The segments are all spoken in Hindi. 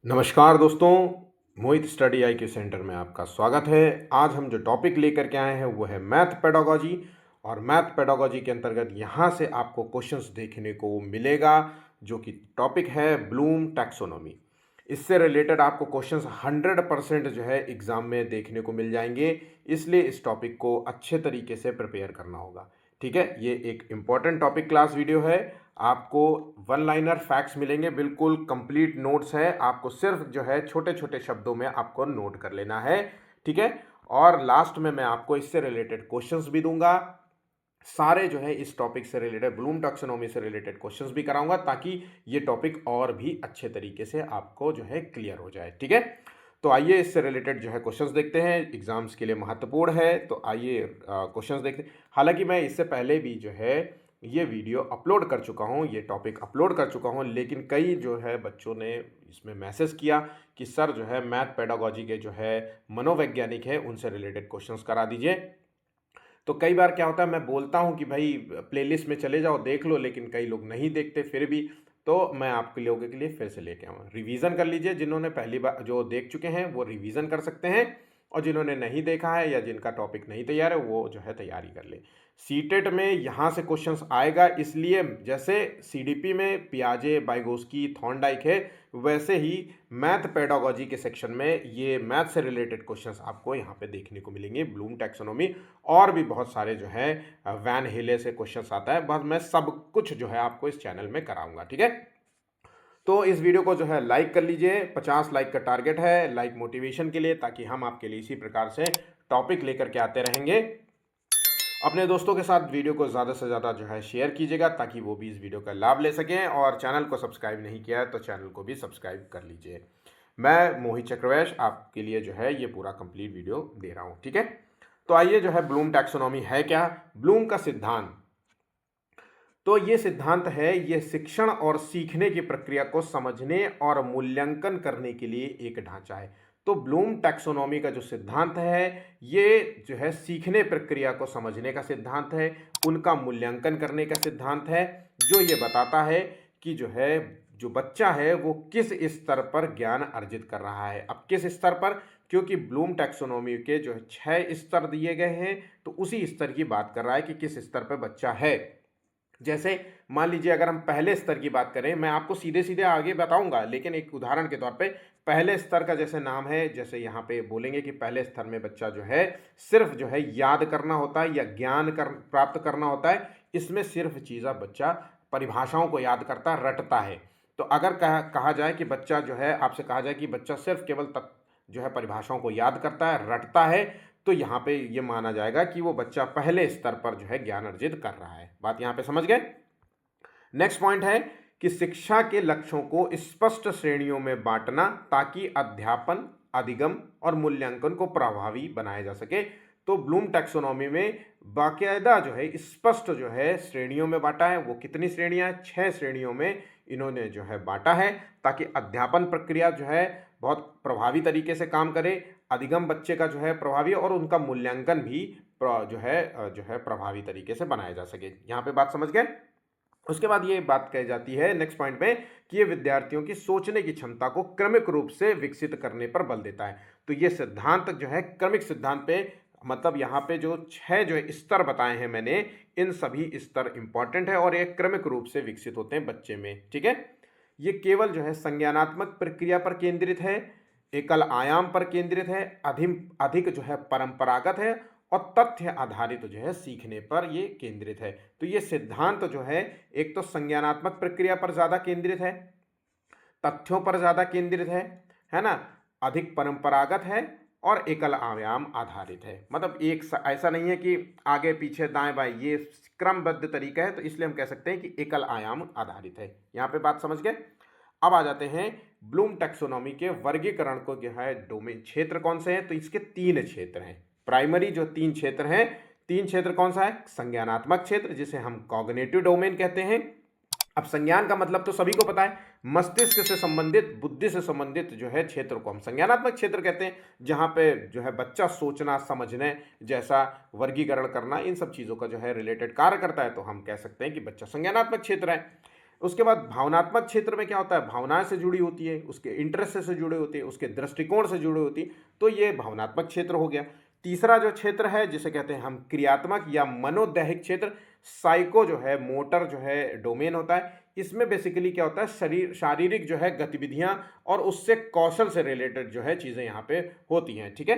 नमस्कार दोस्तों, मोहित स्टडी आई के सेंटर में आपका स्वागत है। आज हम जो टॉपिक लेकर के आए हैं वो है मैथ पेडागोजी। और मैथ पेडागोजी के अंतर्गत यहाँ से आपको क्वेश्चंस देखने को मिलेगा, जो कि टॉपिक है ब्लूम टैक्सोनॉमी। इससे रिलेटेड आपको क्वेश्चंस 100% जो है एग्ज़ाम में देखने को मिल जाएंगे, इसलिए इस टॉपिक को अच्छे तरीके से प्रिपेयर करना होगा। ठीक है, ये एक इम्पॉर्टेंट टॉपिक क्लास वीडियो है। आपको वन लाइनर फैक्ट्स मिलेंगे, बिल्कुल कंप्लीट नोट्स है। आपको सिर्फ जो है छोटे छोटे शब्दों में आपको नोट कर लेना है। ठीक है, और लास्ट में मैं आपको इससे रिलेटेड क्वेश्चंस भी दूंगा। सारे जो है इस टॉपिक से रिलेटेड, ब्लूम टैक्सोनॉमी से रिलेटेड क्वेश्चंस भी कराऊंगा, ताकि ये टॉपिक और भी अच्छे तरीके से आपको जो है क्लियर हो जाए। ठीक है, तो आइए इससे रिलेटेड जो है क्वेश्चंस देखते हैं। एग्जाम्स के लिए महत्वपूर्ण है, तो आइए क्वेश्चंस देखते हैं। हालांकि मैं इससे पहले भी जो है ये वीडियो अपलोड कर चुका हूँ, ये टॉपिक अपलोड कर चुका हूँ, लेकिन कई जो है बच्चों ने इसमें मैसेज किया कि सर जो है मैथ पेडागोजी के जो है मनोवैज्ञानिक है उनसे रिलेटेड क्वेश्चंस करा दीजिए। तो कई बार क्या होता है, मैं बोलता हूँ कि भाई प्लेलिस्ट में चले जाओ देख लो, लेकिन कई लोग नहीं देखते फिर भी। तो मैं आपके लोगों के लिए फिर से लेके आऊँ, रिवीजन कर लीजिए। जिन्होंने पहली बार जो देख चुके हैं वो रिवीजन कर सकते हैं, और जिन्होंने नहीं देखा है या जिनका टॉपिक नहीं तैयार है वो जो है तैयारी कर ले। सीटेट में यहाँ से क्वेश्चंस आएगा, इसलिए जैसे सीडीपी में पियाजे, बाइगोस्की, थॉर्नडाइक है, वैसे ही मैथ पेडागोजी के सेक्शन में ये मैथ से रिलेटेड क्वेश्चंस आपको यहाँ पे देखने को मिलेंगे, ब्लूम टैक्सोनॉमी। और भी बहुत सारे जो है वैन हेले से क्वेश्चंस आता है, बस मैं सब कुछ जो है आपको इस चैनल में कराऊंगा। ठीक है, तो इस वीडियो को जो है लाइक कर लीजिए। 50 लाइक का टारगेट है, लाइक मोटिवेशन के लिए, ताकि हम आपके लिए इसी प्रकार से टॉपिक लेकर के आते रहेंगे। अपने दोस्तों के साथ वीडियो को ज़्यादा से ज़्यादा जो है शेयर कीजिएगा, ताकि वो भी इस वीडियो का लाभ ले सकें। और चैनल को सब्सक्राइब नहीं किया है तो चैनल को भी सब्सक्राइब कर लीजिए। मैं मोहित चक्रवैश आपके लिए जो है ये पूरा कंप्लीट वीडियो दे रहा हूँ। ठीक है, तो आइए जो है ब्लूम टैक्सोनॉमी है क्या। ब्लूम का सिद्धांत, तो ये सिद्धांत है, ये शिक्षण और सीखने की प्रक्रिया को समझने और मूल्यांकन करने के लिए एक ढांचा है। तो ब्लूम टैक्सोनॉमी का जो सिद्धांत है, ये जो है सीखने प्रक्रिया को समझने का सिद्धांत है, उनका मूल्यांकन करने का सिद्धांत है, जो ये बताता है कि जो है जो बच्चा है वो किस स्तर पर ज्ञान अर्जित कर रहा है। अब किस स्तर पर, क्योंकि ब्लूम टैक्सोनॉमी के जो है 6 स्तर दिए गए हैं, तो उसी स्तर की बात कर रहा है कि किस स्तर पर बच्चा है। जैसे मान लीजिए अगर हम पहले स्तर की बात करें, मैं आपको सीधे सीधे आगे बताऊंगा, लेकिन एक उदाहरण के तौर पे पहले स्तर का जैसे नाम है, जैसे यहाँ पे बोलेंगे कि पहले स्तर में बच्चा जो है सिर्फ जो है याद करना होता है या ज्ञान प्राप्त करना होता है। इसमें सिर्फ चीज़ा बच्चा परिभाषाओं को याद करता है, रटता है। तो अगर कहा जाए कि बच्चा जो है, आपसे कहा जाए कि बच्चा सिर्फ केवल तक जो है परिभाषाओं को याद करता है, रटता है, तो यहाँ पे ये माना जाएगा कि वो बच्चा पहले स्तर पर जो है ज्ञान अर्जित कर रहा है। बात यहाँ पे समझ गए। नेक्स्ट पॉइंट है कि शिक्षा के लक्ष्यों को स्पष्ट श्रेणियों में बांटना, ताकि अध्यापन, अधिगम और मूल्यांकन को प्रभावी बनाया जा सके। तो ब्लूम टैक्सोनॉमी में बाकायदा जो है स्पष्ट जो है श्रेणियों में बांटा है। वो कितनी श्रेणियां हैं? 6 श्रेणियों में इन्होंने जो है बांटा है, ताकि अध्यापन प्रक्रिया जो है बहुत प्रभावी तरीके से काम करे, अधिगम बच्चे का जो है प्रभावी, और उनका मूल्यांकन भी जो है प्रभावी तरीके से बनाया जा सके। यहाँ पे बात समझ गए। उसके बाद ये बात कही जाती है नेक्स्ट पॉइंट में कि ये विद्यार्थियों की सोचने की क्षमता को क्रमिक रूप से विकसित करने पर बल देता है। तो ये सिद्धांत जो है क्रमिक सिद्धांत पे, मतलब यहाँ पे जो 6 जो स्तर बताए हैं मैंने, इन सभी स्तर इंपॉर्टेंट है और एक क्रमिक रूप से विकसित होते हैं बच्चे में। ठीक है, ये केवल जो है संज्ञानात्मक प्रक्रिया पर केंद्रित है, एकल आयाम पर केंद्रित है, अधिक जो है परंपरागत है, और तथ्य आधारित जो है सीखने पर ये केंद्रित है। तो ये सिद्धांत जो है एक तो संज्ञानात्मक प्रक्रिया पर ज्यादा केंद्रित है, तथ्यों पर ज्यादा केंद्रित है ना, अधिक परंपरागत है, और एकल आयाम आधारित है। मतलब एक ऐसा नहीं है कि आगे पीछे दाएं बाएं, ये क्रमबद्ध तरीका है, तो इसलिए हम कह सकते हैं कि एकल आयाम आधारित है। यहाँ पे बात समझ गए। अब आ जाते हैं ब्लूम टैक्सोनॉमी के वर्गीकरण को, जो है डोमेन क्षेत्र कौन से हैं। तो इसके 3 क्षेत्र हैं, प्राइमरी जो 3 क्षेत्र हैं। 3 क्षेत्र कौन सा है? संज्ञानात्मक क्षेत्र, जिसे हम कॉग्निटिव डोमेन कहते हैं। अब संज्ञान का मतलब तो सभी को पता है, मस्तिष्क से संबंधित, बुद्धि से संबंधित जो है क्षेत्र को हम संज्ञानात्मक क्षेत्र कहते हैं, जहां पे जो है बच्चा सोचना, समझने जैसा, वर्गीकरण करना, इन सब चीजों का जो है रिलेटेड कार्य करता है, तो हम कह सकते हैं कि बच्चा संज्ञानात्मक क्षेत्र है। उसके बाद भावनात्मक क्षेत्र में क्या होता है, भावनाएं से जुड़ी होती है, उसके इंटरेस्ट से जुड़ी होती है, उसके दृष्टिकोण से जुड़ी होती है, तो ये भावनात्मक क्षेत्र हो गया। तीसरा जो क्षेत्र है जिसे कहते हैं हम क्रियात्मक या मनोदैहिक क्षेत्र, साइको जो है मोटर जो है डोमेन होता है। इसमें बेसिकली क्या होता है, शरीर शारीरिक जो है गतिविधियां और उससे कौशल से रिलेटेड जो है चीज़ें यहाँ पे होती हैं। ठीक है,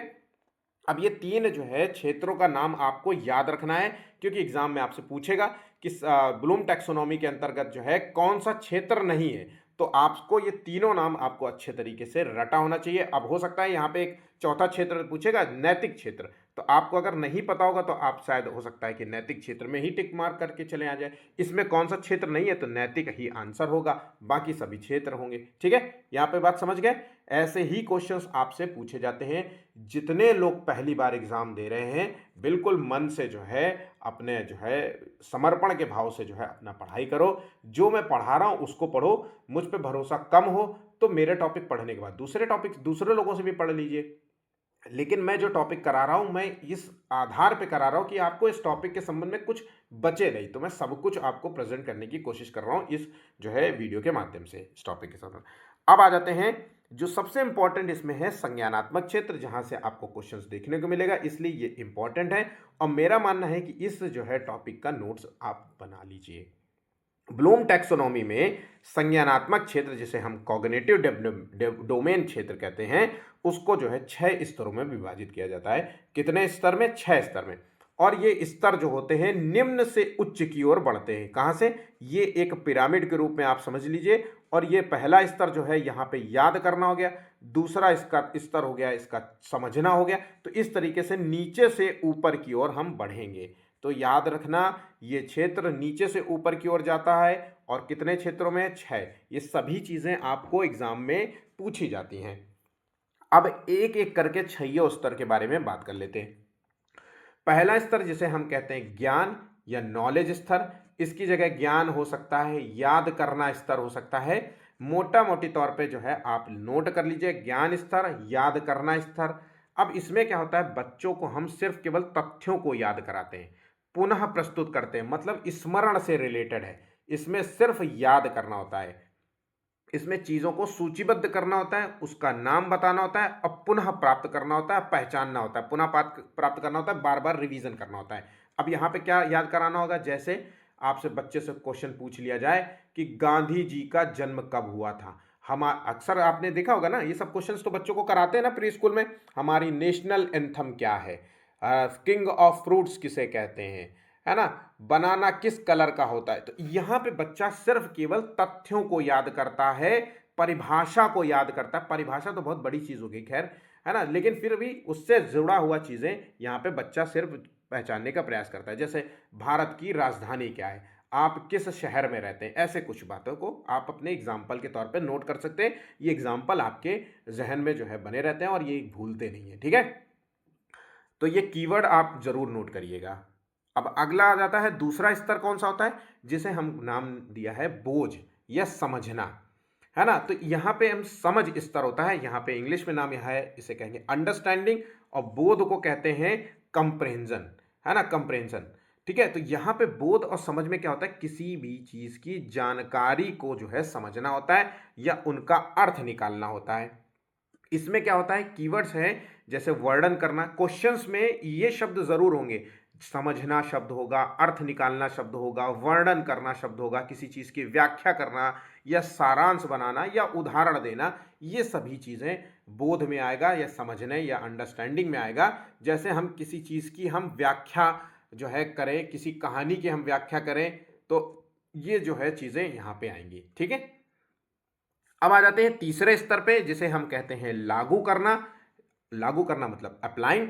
अब ये तीन जो है क्षेत्रों का नाम आपको याद रखना है, क्योंकि एग्जाम में आपसे पूछेगा कि ब्लूम टैक्सोनॉमी के अंतर्गत जो है कौन सा क्षेत्र नहीं है, तो आपको ये तीनों नाम आपको अच्छे तरीके से रटा होना चाहिए। अब हो सकता है यहाँ पे एक चौथा क्षेत्र पूछेगा, नैतिक क्षेत्र, तो आपको अगर नहीं पता होगा तो आप शायद हो सकता है कि नैतिक क्षेत्र में ही टिक मार्क करके चले आ जाए। इसमें कौन सा क्षेत्र नहीं है, तो नैतिक ही आंसर होगा, बाकी सभी क्षेत्र होंगे। ठीक है, यहाँ पे बात समझ गए। ऐसे ही क्वेश्चंस आपसे पूछे जाते हैं। जितने लोग पहली बार एग्जाम दे रहे हैं, बिल्कुल मन से जो है अपने जो है समर्पण के भाव से जो है अपना पढ़ाई करो। जो मैं पढ़ा रहा हूँ उसको पढ़ो, मुझ पे भरोसा कम हो तो मेरे टॉपिक पढ़ने के बाद दूसरे टॉपिक दूसरे लोगों से भी पढ़ लीजिए। लेकिन मैं जो टॉपिक करा रहा हूँ, मैं इस आधार पे करा रहा हूँ कि आपको इस टॉपिक के संबंध में कुछ बचे नहीं, तो मैं सब कुछ आपको प्रेजेंट करने की कोशिश कर रहा हूँ इस जो है वीडियो के माध्यम से इस टॉपिक के साथ। अब आ जाते हैं जो सबसे इंपॉर्टेंट इसमें है संज्ञानात्मक क्षेत्र, जहां से आपको क्वेश्चंस देखने को मिलेगा, इसलिए ये इंपॉर्टेंट है और मेरा मानना है कि इस जो है टॉपिक का नोट्स आप बना लीजिए। ब्लूम टैक्सोनॉमी में संज्ञानात्मक क्षेत्र, जिसे हम कॉग्निटिव डोमेन क्षेत्र कहते हैं, उसको जो है 6 स्तरों में विभाजित किया जाता है। कितने स्तर में? 6 स्तर में। और ये स्तर जो होते हैं निम्न से उच्च की ओर बढ़ते हैं। कहाँ से? ये एक पिरामिड के रूप में आप समझ लीजिए। और ये पहला स्तर जो है यहाँ पे याद करना हो गया, दूसरा इसका स्तर हो गया इसका समझना हो गया। तो इस तरीके से नीचे से ऊपर की ओर हम बढ़ेंगे। तो याद रखना, ये क्षेत्र नीचे से ऊपर की ओर जाता है और कितने क्षेत्रों में? 6। ये सभी चीजें आपको एग्जाम में पूछी जाती हैं। अब एक एक करके 6 स्तर के बारे में बात कर लेते हैं। पहला स्तर जिसे हम कहते हैं ज्ञान या नॉलेज स्तर, इसकी जगह ज्ञान हो सकता है, याद करना स्तर हो सकता है। मोटा मोटी तौर पे जो है आप नोट कर लीजिए, ज्ञान स्तर, याद करना स्तर। अब इसमें क्या होता है, बच्चों को हम सिर्फ केवल तथ्यों को याद कराते हैं, पुनः प्रस्तुत करते हैं, मतलब स्मरण से रिलेटेड है। इसमें सिर्फ याद करना होता है, इसमें चीज़ों को सूचीबद्ध करना होता है, उसका नाम बताना होता है और पुनः प्राप्त करना होता है, पहचानना होता है, पुनः प्राप्त करना होता है, बार बार रिवीजन करना होता है। अब यहाँ पे क्या याद कराना होगा? जैसे आपसे बच्चे से क्वेश्चन पूछ लिया जाए कि गांधी जी का जन्म कब हुआ था। हम अक्सर आपने देखा होगा ना, ये सब क्वेश्चंस तो बच्चों को कराते हैं ना प्री स्कूल में। हमारी नेशनल एंथम क्या है, किंग ऑफ फ्रूट्स किसे कहते हैं, है ना, बनाना किस कलर का होता है। तो यहाँ पे बच्चा सिर्फ केवल तथ्यों को याद करता है, परिभाषा को याद करता है। परिभाषा तो बहुत बड़ी चीज होगी खैर, है ना, लेकिन फिर भी उससे जुड़ा हुआ चीजें यहाँ पे बच्चा सिर्फ पहचानने का प्रयास करता है। जैसे भारत की राजधानी क्या है, आप किस शहर में रहते हैं, ऐसे कुछ बातों को आप अपने एग्जाम्पल के तौर पे नोट कर सकते हैं। ये एग्जाम्पल आपके जहन में जो है बने रहते हैं और ये भूलते नहीं है। ठीक है, तो ये कीवर्ड आप जरूर नोट करिएगा। अब अगला आ जाता है दूसरा स्तर, कौन सा होता है, जिसे हम नाम दिया है बोझ या समझना, है ना। तो यहाँ पे हम समझ स्तर होता है, यहाँ पे इंग्लिश में नाम यह है, इसे कहेंगे अंडरस्टैंडिंग, और बोध को कहते हैं कंप्रेंजन, है ना, कंप्रेंजन। ठीक है, तो यहाँ पे बोध और समझ में क्या होता है, किसी भी चीज की जानकारी को जो है समझना होता है या उनका अर्थ निकालना होता है। इसमें क्या होता है, कीवर्ड्स हैं, जैसे वर्णन करना, क्वेश्चंस में ये शब्द जरूर होंगे, समझना शब्द होगा, अर्थ निकालना शब्द होगा, वर्णन करना शब्द होगा, किसी चीज की व्याख्या करना या सारांश बनाना या उदाहरण देना, ये सभी चीजें बोध में आएगा या समझने या अंडरस्टैंडिंग में आएगा। जैसे हम किसी चीज की हम व्याख्या जो है करें, किसी कहानी की हम व्याख्या करें, तो ये जो है चीजें यहाँ पे आएंगी। ठीक है, अब आ जाते हैं तीसरे स्तर पे, जिसे हम कहते हैं लागू करना। लागू करना मतलब अप्लाइंग।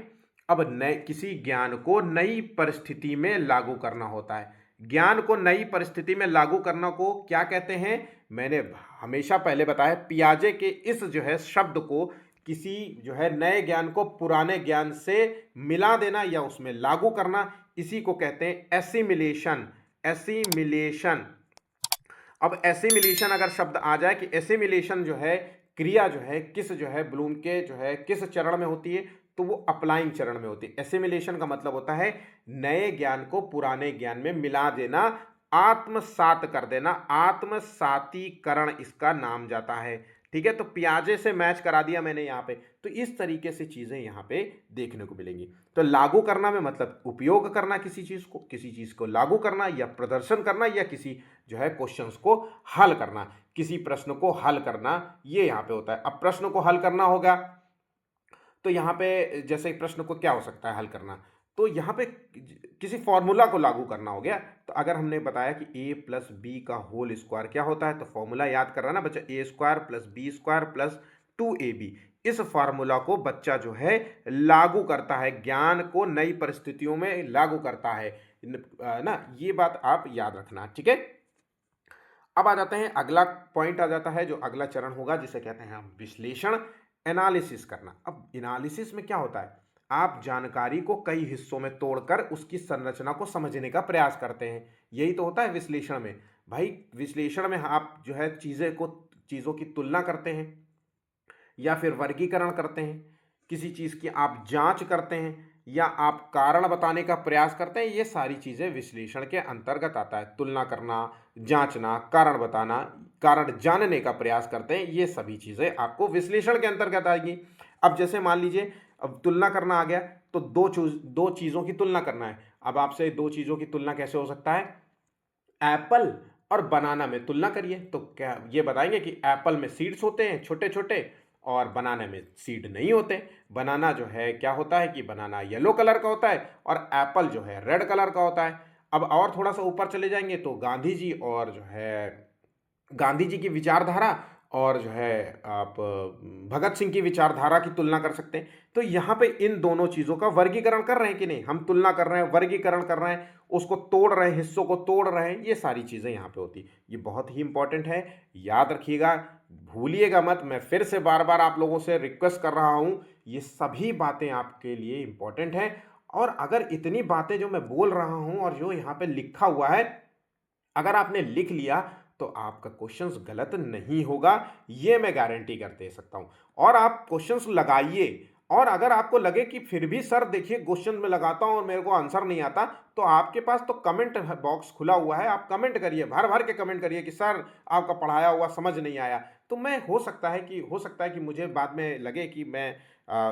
अब नए किसी ज्ञान को नई परिस्थिति में लागू करना होता है। ज्ञान को नई परिस्थिति में लागू करना को क्या कहते हैं, मैंने हमेशा पहले बताया, पियाजे के इस जो है शब्द को, किसी जो है नए ज्ञान को पुराने ज्ञान से मिला देना या उसमें लागू करना, इसी को कहते हैं एसिमिलेशन। एसिमिलेशन। अब एसिमिलेशन अगर शब्द आ जाए कि एसिमिलेशन जो है क्रिया जो है किस जो है ब्लूम के जो है किस चरण में होती है, तो वो अप्लाइंग चरण में होती है। एसिमिलेशन का मतलब होता है नए ज्ञान को पुराने ज्ञान में मिला देना, आत्मसात कर देना, आत्मसातीकरण इसका नाम जाता है। ठीक है, तो प्याजे से मैच करा दिया मैंने यहाँ पे। तो इस तरीके से चीजें यहाँ पे देखने को मिलेंगी। तो लागू करना में मतलब उपयोग करना किसी चीज को लागू करना या प्रदर्शन करना या किसी जो है क्वेश्चंस को हल करना, किसी प्रश्न को हल करना, ये यहाँ पे होता है। अब प्रश्न को हल करना होगा तो यहाँ पे जैसे प्रश्न को क्या हो सकता है हल करना, तो यहाँ पे किसी फॉर्मूला को लागू करना हो गया। तो अगर हमने बताया कि a प्लस बी का होल स्क्वायर क्या होता है, तो फॉर्मूला याद कर रहा ना बच्चा, A square plus B square plus 2ab। इस फार्मूला को बच्चा जो है लागू करता है, ज्ञान को नई परिस्थितियों में लागू करता है ना, ये बात आप याद रखना। ठीक है, अब आ जाते हैं, अगला पॉइंट आ जाता है, जो अगला चरण होगा जिसे कहते हैं हम विश्लेषण, एनालिसिस करना। अब एनालिसिस में क्या होता है, आप जानकारी को कई हिस्सों में तोड़कर उसकी संरचना को समझने का प्रयास करते हैं। यही तो होता है विश्लेषण में। भाई विश्लेषण में आप जो है चीज़ों की तुलना करते हैं या फिर वर्गीकरण करते हैं, किसी चीज़ की आप जांच करते हैं या आप कारण बताने का प्रयास करते हैं। ये सारी चीज़ें विश्लेषण के अंतर्गत आता है। तुलना करना, जांचना, कारण बताना, कारण जानने का प्रयास करते हैं, ये सभी चीज़ें आपको विश्लेषण के अंतर्गत आएगी। अब जैसे मान लीजिए, अब तुलना करना आ गया, तो दो चीज़ों की तुलना करना है। अब आपसे दो चीज़ों की तुलना कैसे हो सकता है, एप्पल और बनाना में तुलना करिए। तो क्या ये बताएंगे कि एप्पल में सीड्स होते हैं छोटे छोटे और बनाना में सीड नहीं होते। बनाना जो है क्या होता है कि बनाना येलो कलर का होता है और एप्पल जो है रेड कलर का होता है। अब और थोड़ा सा ऊपर चले जाएंगे तो गांधी जी और जो है गांधी जी की विचारधारा और जो है आप भगत सिंह की विचारधारा की तुलना कर सकते हैं। तो यहाँ पे इन दोनों चीज़ों का वर्गीकरण कर रहे हैं कि नहीं, हम तुलना कर रहे हैं, वर्गीकरण कर रहे हैं, उसको तोड़ रहे हैं, हिस्सों को तोड़ रहे हैं, ये सारी चीज़ें यहाँ पे होती। ये बहुत ही इंपॉर्टेंट है, याद रखिएगा, भूलिएगा मत। मैं फिर से बार बार आप लोगों से रिक्वेस्ट कर रहा हूँ, ये सभी बातें आपके लिए इंपॉर्टेंट हैं। और अगर इतनी बातें जो मैं बोल रहा हूँ और जो यहाँ पे लिखा हुआ है, अगर आपने लिख लिया तो आपका क्वेश्चंस गलत नहीं होगा, ये मैं गारंटी कर दे सकता हूं। और आप क्वेश्चंस लगाइए, और अगर आपको लगे कि फिर भी सर देखिए क्वेश्चन में लगाता हूं और मेरे को आंसर नहीं आता, तो आपके पास तो कमेंट बॉक्स खुला हुआ है, आप कमेंट करिए, भर भर के कमेंट करिए कि सर आपका पढ़ाया हुआ समझ नहीं आया। तो मैं हो सकता है कि मुझे बाद में लगे कि मैं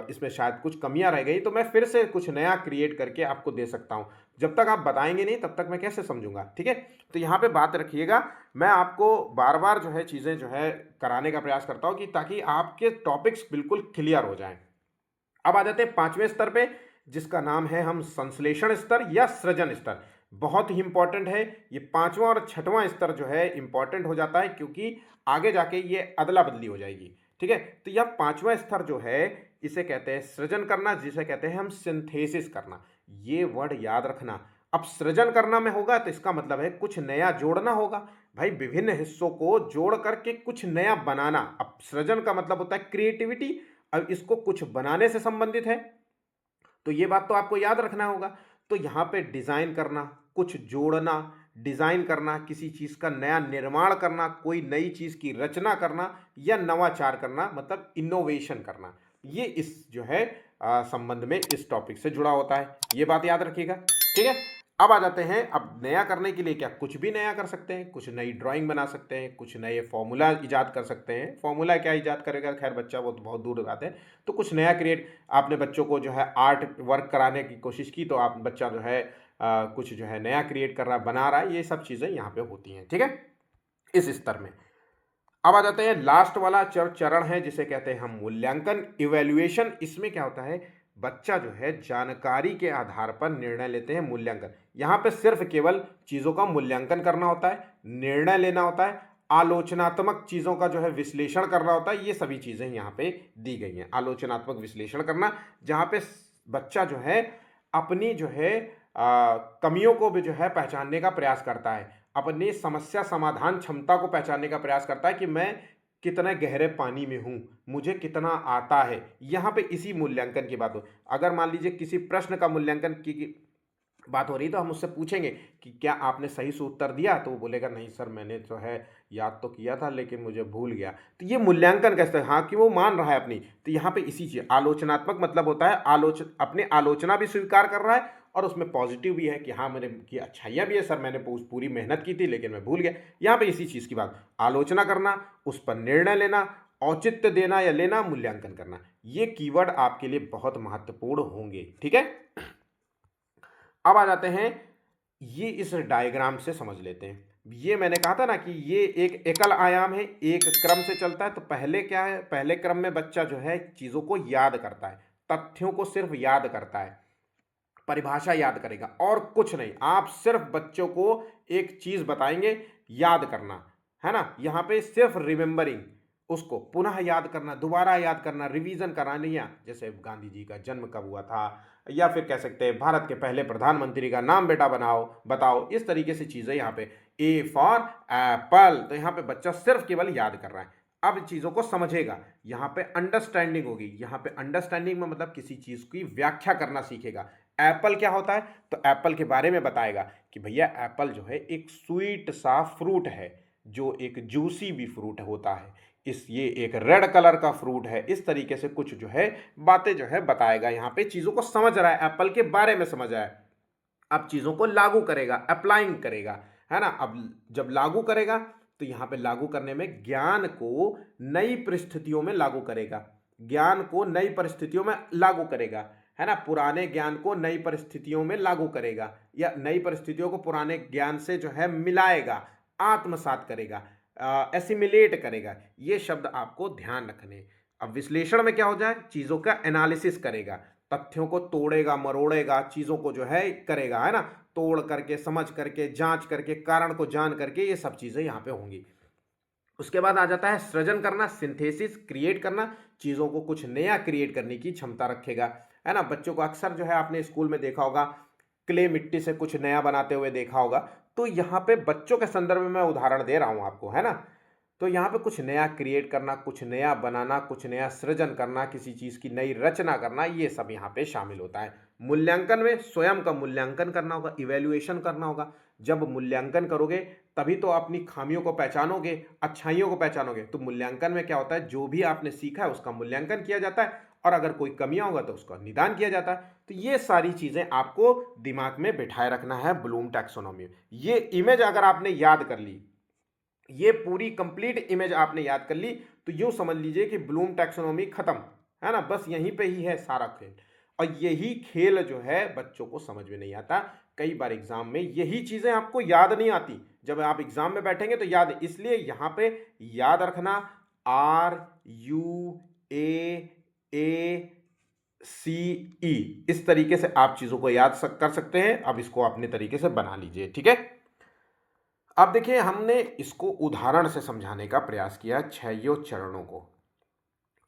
इसमें शायद कुछ कमियां रह गई, तो मैं फिर से कुछ नया क्रिएट करके आपको दे सकता हूं। जब तक आप बताएंगे नहीं तब तक मैं कैसे समझूंगा। ठीक है, तो यहाँ पे बात रखिएगा, मैं आपको बार बार जो है चीज़ें जो है कराने का प्रयास करता हूँ कि ताकि आपके टॉपिक्स बिल्कुल क्लियर हो जाएं। अब आ जाते हैं पांचवें स्तर पे, जिसका नाम है हम संश्लेषण स्तर या सृजन स्तर। बहुत ही इंपॉर्टेंट है ये पांचवा और छठवां स्तर जो है इंपॉर्टेंट हो जाता है, क्योंकि आगे जाके ये अदला बदली हो जाएगी। ठीक है, तो यह पांचवा स्तर जो है इसे कहते हैं सृजन करना, जिसे कहते हैं हम सिंथेसिस करना। ये वर्ड याद रखना। अब सृजन करना में होगा तो इसका मतलब है कुछ नया जोड़ना होगा। भाई विभिन्न हिस्सों को जोड़ करके कुछ नया बनाना। अब सृजन का मतलब होता है क्रिएटिविटी, अब इसको कुछ बनाने से संबंधित है, तो ये बात तो आपको याद रखना होगा। तो यहाँ पे डिजाइन करना, कुछ जोड़ना, डिजाइन करना, किसी चीज का नया निर्माण करना, कोई नई चीज की रचना करना या नवाचार करना, मतलब इनोवेशन करना, ये इस जो है संबंध में इस टॉपिक से जुड़ा होता है। ये बात याद रखिएगा। ठीक है, अब आ जाते हैं, अब नया करने के लिए क्या, कुछ भी नया कर सकते हैं, कुछ नई ड्राइंग बना सकते हैं, कुछ नए फॉर्मूला इजाद कर सकते हैं। फॉर्मूला क्या इजाद करेगा, खैर बच्चा वो तो बहुत दूर बात है। तो कुछ नया क्रिएट, आपने बच्चों को जो है आर्ट वर्क कराने की कोशिश की, तो आप बच्चा जो है कुछ जो है नया क्रिएट कर रहा है, बना रहा है, ये सब चीज़ें यहाँ पे होती हैं। ठीक है, इस स्तर में। अब आ जाते हैं लास्ट वाला चरण है जिसे कहते हैं हम मूल्यांकन, इवैल्यूएशन। इसमें क्या होता है, बच्चा जो है जानकारी के आधार पर निर्णय लेते हैं। मूल्यांकन यहाँ पे सिर्फ केवल चीज़ों का मूल्यांकन करना होता है, निर्णय लेना होता है, आलोचनात्मक चीज़ों का जो है विश्लेषण करना होता है। ये सभी चीज़ें यहाँ पे दी गई हैं। आलोचनात्मक विश्लेषण करना, जहाँ पे बच्चा जो है अपनी जो है कमियों को भी जो है पहचानने का प्रयास करता है, अपनी समस्या समाधान क्षमता को पहचानने का प्रयास करता है कि मैं कितने गहरे पानी में हूँ, मुझे कितना आता है। यहाँ पे इसी मूल्यांकन की बात हो। अगर मान लीजिए किसी प्रश्न का मूल्यांकन की बात हो रही, तो हम उससे पूछेंगे कि क्या आपने सही से उत्तर दिया, तो वो बोलेगा नहीं सर मैंने जो है याद तो किया था लेकिन मुझे भूल गया। तो ये मूल्यांकन कैसे, हाँ कि वो मान रहा है अपनी। तो यहाँ पे इसी चीज आलोचनात्मक मतलब होता है अपनी आलोचना भी स्वीकार कर रहा है और उसमें पॉजिटिव भी है कि हाँ मेरे की अच्छाइयाँ भी है सर, मैंने पूरी मेहनत की थी लेकिन मैं भूल गया। यहाँ पे इसी चीज़ की बात, आलोचना करना, उस पर निर्णय लेना, औचित्य देना या लेना, मूल्यांकन करना, ये कीवर्ड आपके लिए बहुत महत्वपूर्ण होंगे। ठीक है, अब आ जाते हैं, ये इस डायग्राम से समझ लेते हैं। ये मैंने कहा था ना कि ये एक एकल आयाम है, एक क्रम से चलता है। तो पहले क्या है, पहले क्रम में बच्चा जो है चीज़ों को याद करता है, तथ्यों को सिर्फ याद करता है, परिभाषा याद करेगा और कुछ नहीं। आप सिर्फ बच्चों को एक चीज़ बताएंगे, याद करना है ना, यहाँ पे सिर्फ रिमेंबरिंग, उसको पुनः याद करना, दोबारा याद करना, रिवीजन करानी है। जैसे गांधी जी का जन्म कब हुआ था, या फिर कह सकते हैं भारत के पहले प्रधानमंत्री का नाम बेटा बनाओ बताओ, इस तरीके से चीज़ें यहाँ पे। ए फॉर एप्पल, तो यहाँ पे बच्चा सिर्फ केवल याद कर रहा है। अब चीज़ों को समझेगा, यहाँ पे अंडरस्टैंडिंग होगी। यहाँ पे अंडरस्टैंडिंग में मतलब किसी चीज़ की व्याख्या करना सीखेगा। एप्पल क्या होता है, तो एप्पल के बारे में बताएगा कि भैया एप्पल जो है एक स्वीट सा फ्रूट है, जो एक जूसी भी फ्रूट होता है, ये एक रेड कलर का फ्रूट है। इस तरीके से कुछ जो है बातें जो है बताएगा। यहाँ पे चीज़ों को समझ रहा है, एप्पल के बारे में समझ रहा है। अब चीज़ों को लागू करेगा, अप्लाइंग करेगा, है ना। अब जब लागू करेगा तो यहाँ पे लागू करने में ज्ञान को नई परिस्थितियों में लागू करेगा, ज्ञान को नई परिस्थितियों में लागू करेगा, है ना। पुराने ज्ञान को नई परिस्थितियों में लागू करेगा, या नई परिस्थितियों को पुराने ज्ञान से जो है मिलाएगा, आत्मसात करेगा, एसिमिलेट करेगा। ये शब्द आपको ध्यान रखने। अब विश्लेषण में क्या हो जाए, चीज़ों का एनालिसिस करेगा, तथ्यों को तोड़ेगा मरोड़ेगा, चीज़ों को जो है करेगा, है ना, तोड़ करके, समझ करके, जांच करके, कारण को जान करके, ये सब चीज़ें यहाँ पे होंगी। उसके बाद आ जाता है सृजन करना, सिंथेसिस, क्रिएट करना, चीज़ों को कुछ नया क्रिएट करने की क्षमता रखेगा, है ना। बच्चों को अक्सर जो है आपने स्कूल में देखा होगा, क्ले मिट्टी से कुछ नया बनाते हुए देखा होगा। तो यहाँ पे बच्चों के संदर्भ में मैं उदाहरण दे रहा हूँ आपको, है ना। तो यहाँ पे कुछ नया क्रिएट करना, कुछ नया बनाना, कुछ नया सृजन करना, किसी चीज़ की नई रचना करना, ये सब यहाँ पे शामिल होता है। मूल्यांकन में स्वयं का मूल्यांकन करना होगा, इवैल्यूएशन करना होगा। जब मूल्यांकन करोगे तभी तो अपनी खामियों को पहचानोगे, अच्छाइयों को पहचानोगे। तो मूल्यांकन में क्या होता है, जो भी आपने सीखा है उसका मूल्यांकन किया जाता है, और अगर कोई कमियां होगा तो उसका निदान किया जाता है। तो ये सारी चीज़ें आपको दिमाग में बिठाए रखना है ब्लूम टैक्सोनॉमी। ये इमेज अगर आपने याद कर ली, ये पूरी कंप्लीट इमेज आपने याद कर ली, तो यूँ समझ लीजिए कि ब्लूम टैक्सोनॉमी खत्म, है ना। बस यहीं पे ही है सारा खेल। और यही खेल जो है बच्चों को समझ में नहीं आता। कई बार एग्जाम में यही चीज़ें आपको याद नहीं आती, जब आप एग्जाम में बैठेंगे तो याद। इसलिए यहाँ पे याद रखना, RUAACE, इस तरीके से आप चीज़ों को याद कर सकते हैं। अब इसको अपने तरीके से बना लीजिए, ठीक है। अब देखिए, हमने इसको उदाहरण से समझाने का प्रयास किया, 6 चरणों को।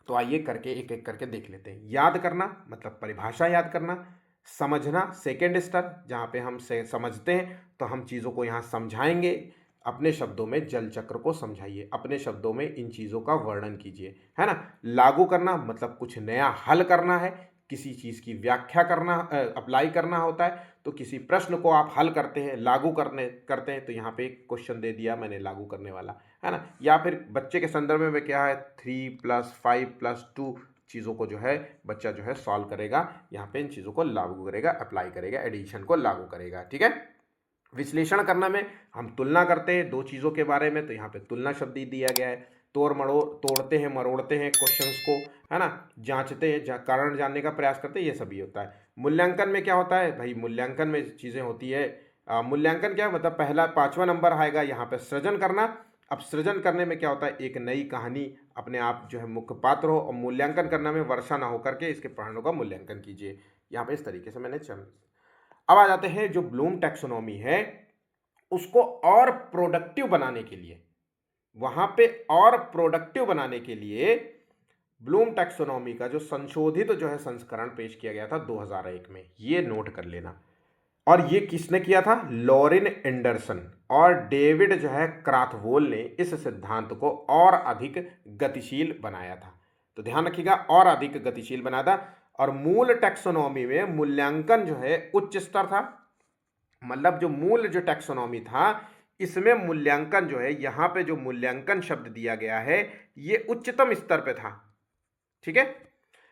तो आइए करके एक एक करके देख लेते हैं। याद करना मतलब परिभाषा याद करना, समझना सेकेंड स्तर, जहाँ पे हम से समझते हैं तो हम चीज़ों को यहाँ समझाएंगे। अपने शब्दों में जल चक्र को समझाइए, अपने शब्दों में इन चीज़ों का वर्णन कीजिए, है ना। लागू करना मतलब कुछ नया हल करना है, किसी चीज़ की व्याख्या करना, अप्लाई करना होता है। तो किसी प्रश्न को आप हल करते हैं, लागू करते हैं, तो यहाँ पे एक क्वेश्चन दे दिया मैंने लागू करने वाला, है ना। या फिर बच्चे के संदर्भ में क्या है, 3+5+2 चीज़ों को जो है बच्चा जो है सॉल्व करेगा, यहाँ पे इन चीज़ों को लागू करेगा, अप्लाई करेगा, एडिशन को लागू करेगा, ठीक है। विश्लेषण करना में हम तुलना करते हैं दो चीज़ों के बारे में, तो यहाँ पे तुलना शब्द ही दिया गया है। तोड़ते हैं मरोड़ते हैं क्वेश्चंस को, है ना, जांचते हैं, कारण जानने का प्रयास करते हैं, ये सभी होता है। मूल्यांकन में क्या होता है भाई, मूल्यांकन में चीज़ें होती है। मूल्यांकन क्या मतलब पहला 5वां नंबर आएगा यहाँ पे सृजन करना। अब सृजन करने में क्या होता है, एक नई कहानी, अपने आप जो है मुख्य पात्र हो, और मूल्यांकन करने में वर्षा ना होकर के इसके प्राणों का मूल्यांकन कीजिए। यहाँ पे इस तरीके से मैंने अब आ जाते हैं जो ब्लूम टैक्सोनॉमी है उसको और प्रोडक्टिव बनाने के लिए, वहां पे और प्रोडक्टिव बनाने के लिए ब्लूम टैक्सोनॉमी का जो संशोधित जो है संस्करण पेश किया गया था 2001 में, ये नोट कर लेना। और ये किसने किया था, लॉरेन एंडरसन और डेविड जो है क्राथवोल ने इस सिद्धांत को और अधिक गतिशील बनाया था। तो ध्यान रखिएगा, और अधिक गतिशील बनाया था। और मूल टैक्सोनॉमी में मूल्यांकन जो है उच्च स्तर था, मतलब जो मूल जो टैक्सोनॉमी था इसमें मूल्यांकन जो है, यहाँ पे जो मूल्यांकन शब्द दिया गया है ये उच्चतम स्तर पे था, ठीक है।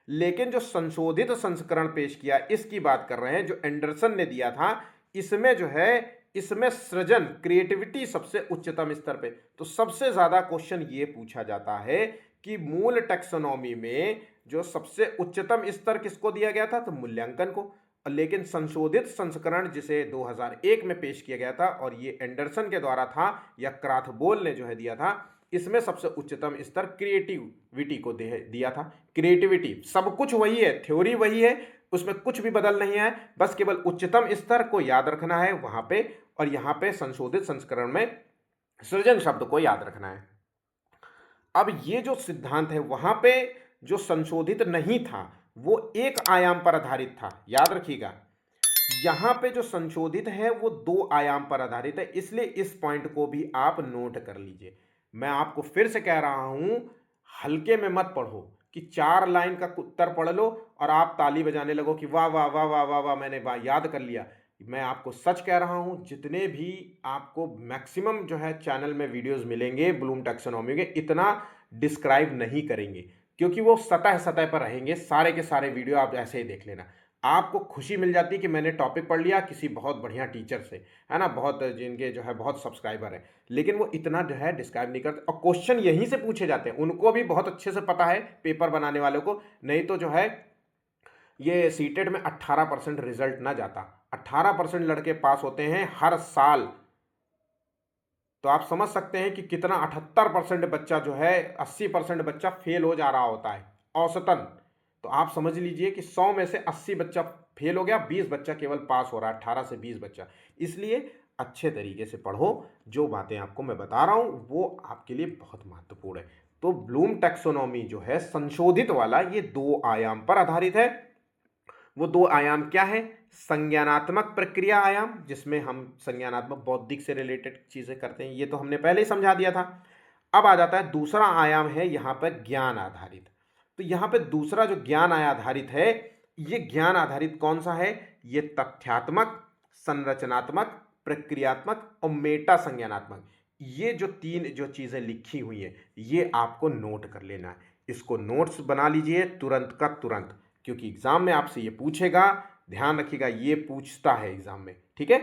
लेकिन जो संशोधित संस्करण पेश किया इसकी बात कर रहे हैं, जो एंडरसन ने दिया था, इसमें जो है, इसमें सृजन, क्रिएटिविटी सबसे उच्चतम स्तर पे। तो सबसे ज्यादा क्वेश्चन ये पूछा जाता है कि मूल टैक्सोनॉमी में जो सबसे उच्चतम स्तर किसको दिया गया था, तो मूल्यांकन को। लेकिन संशोधित संस्करण जिसे 2001 में पेश किया गया था और ये एंडरसन के द्वारा था या क्राथबोल ने जो है दिया था, इसमें सबसे उच्चतम स्तर क्रिएटिविटी को दिया था। क्रिएटिविटी, सब कुछ वही है, थ्योरी वही है, उसमें कुछ भी बदल नहीं है, बस केवल उच्चतम स्तर को याद रखना है वहां पे, और यहां पे संशोधित संस्करण में सृजन शब्द को याद रखना है। अब ये जो सिद्धांत है वहां पे जो संशोधित नहीं था वो एक आयाम पर आधारित था, याद रखिएगा। यहां पे जो संशोधित है वो दो आयाम पर आधारित है, इसलिए इस पॉइंट को भी आप नोट कर लीजिए। मैं आपको फिर से कह रहा हूं, हल्के में मत पढ़ो कि 4 लाइन का उत्तर पढ़ लो और आप ताली बजाने लगो कि वाह वाह वाह वाह वाह वाह मैंने वाह याद कर लिया। मैं आपको सच कह रहा हूं, जितने भी आपको मैक्सिमम जो है चैनल में वीडियोस मिलेंगे ब्लूम टैक्सोनॉमी के, इतना डिस्क्राइब नहीं करेंगे, क्योंकि वो सतह सतह पर रहेंगे। सारे के सारे वीडियो आप ऐसे ही देख लेना, आपको खुशी मिल जाती कि मैंने टॉपिक पढ़ लिया किसी बहुत बढ़िया टीचर से, है ना, बहुत जिनके जो है बहुत सब्सक्राइबर है, लेकिन वो इतना जो है डिस्क्राइब नहीं करते और क्वेश्चन यहीं से पूछे जाते हैं। उनको भी बहुत अच्छे से पता है पेपर बनाने वालों को, नहीं तो जो है ये सीटेट में 18% रिजल्ट ना जाता। 18% लड़के पास होते हैं हर साल, तो आप समझ सकते हैं कि कितना 78% बच्चा जो है, 80% बच्चा फेल हो जा रहा होता है औसतन। तो आप समझ लीजिए कि 100 में से 80 बच्चा फेल हो गया, 20 बच्चा केवल पास हो रहा है, 18 से 20 बच्चा। इसलिए अच्छे तरीके से पढ़ो, जो बातें आपको मैं बता रहा हूं वो आपके लिए बहुत महत्वपूर्ण है। तो ब्लूम टैक्सोनॉमी जो है संशोधित वाला, ये दो आयाम पर आधारित है। वो दो आयाम क्या है, संज्ञानात्मक प्रक्रिया आयाम, जिसमें हम संज्ञानात्मक बौद्धिक से रिलेटेड चीजें करते हैं, ये तो हमने पहले ही समझा दिया था। अब आ जाता है दूसरा आयाम है यहां पर ज्ञान आधारित। तो यहां पे दूसरा जो ज्ञान आधारित है, ये ज्ञान आधारित कौन सा है, ये तथ्यात्मक, संरचनात्मक, प्रक्रियात्मक और मेटा संज्ञानात्मक, ये जो तीन जो चीजें लिखी हुई हैं ये आपको नोट कर लेना है। इसको नोट्स बना लीजिए तुरंत का तुरंत, क्योंकि एग्जाम में आपसे ये पूछेगा, ध्यान रखिएगा, ये पूछता है एग्जाम में, ठीक है।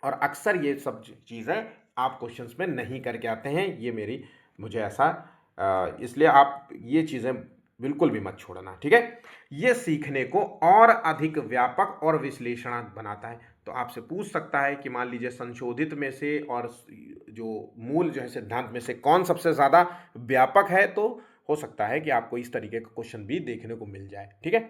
और अक्सर ये सब चीज़ें आप क्वेश्चंस में नहीं करके आते हैं, ये मुझे ऐसा इसलिए आप ये चीज़ें बिल्कुल भी मत छोड़ना, ठीक है। ये सीखने को और अधिक व्यापक और विश्लेषणात्मक बनाता है। तो आपसे पूछ सकता है कि मान लीजिए संशोधित में से और जो मूल जो है सिद्धांत में से कौन सबसे ज़्यादा व्यापक है, तो हो सकता है कि आपको इस तरीके का क्वेश्चन भी देखने को मिल जाए, ठीक है।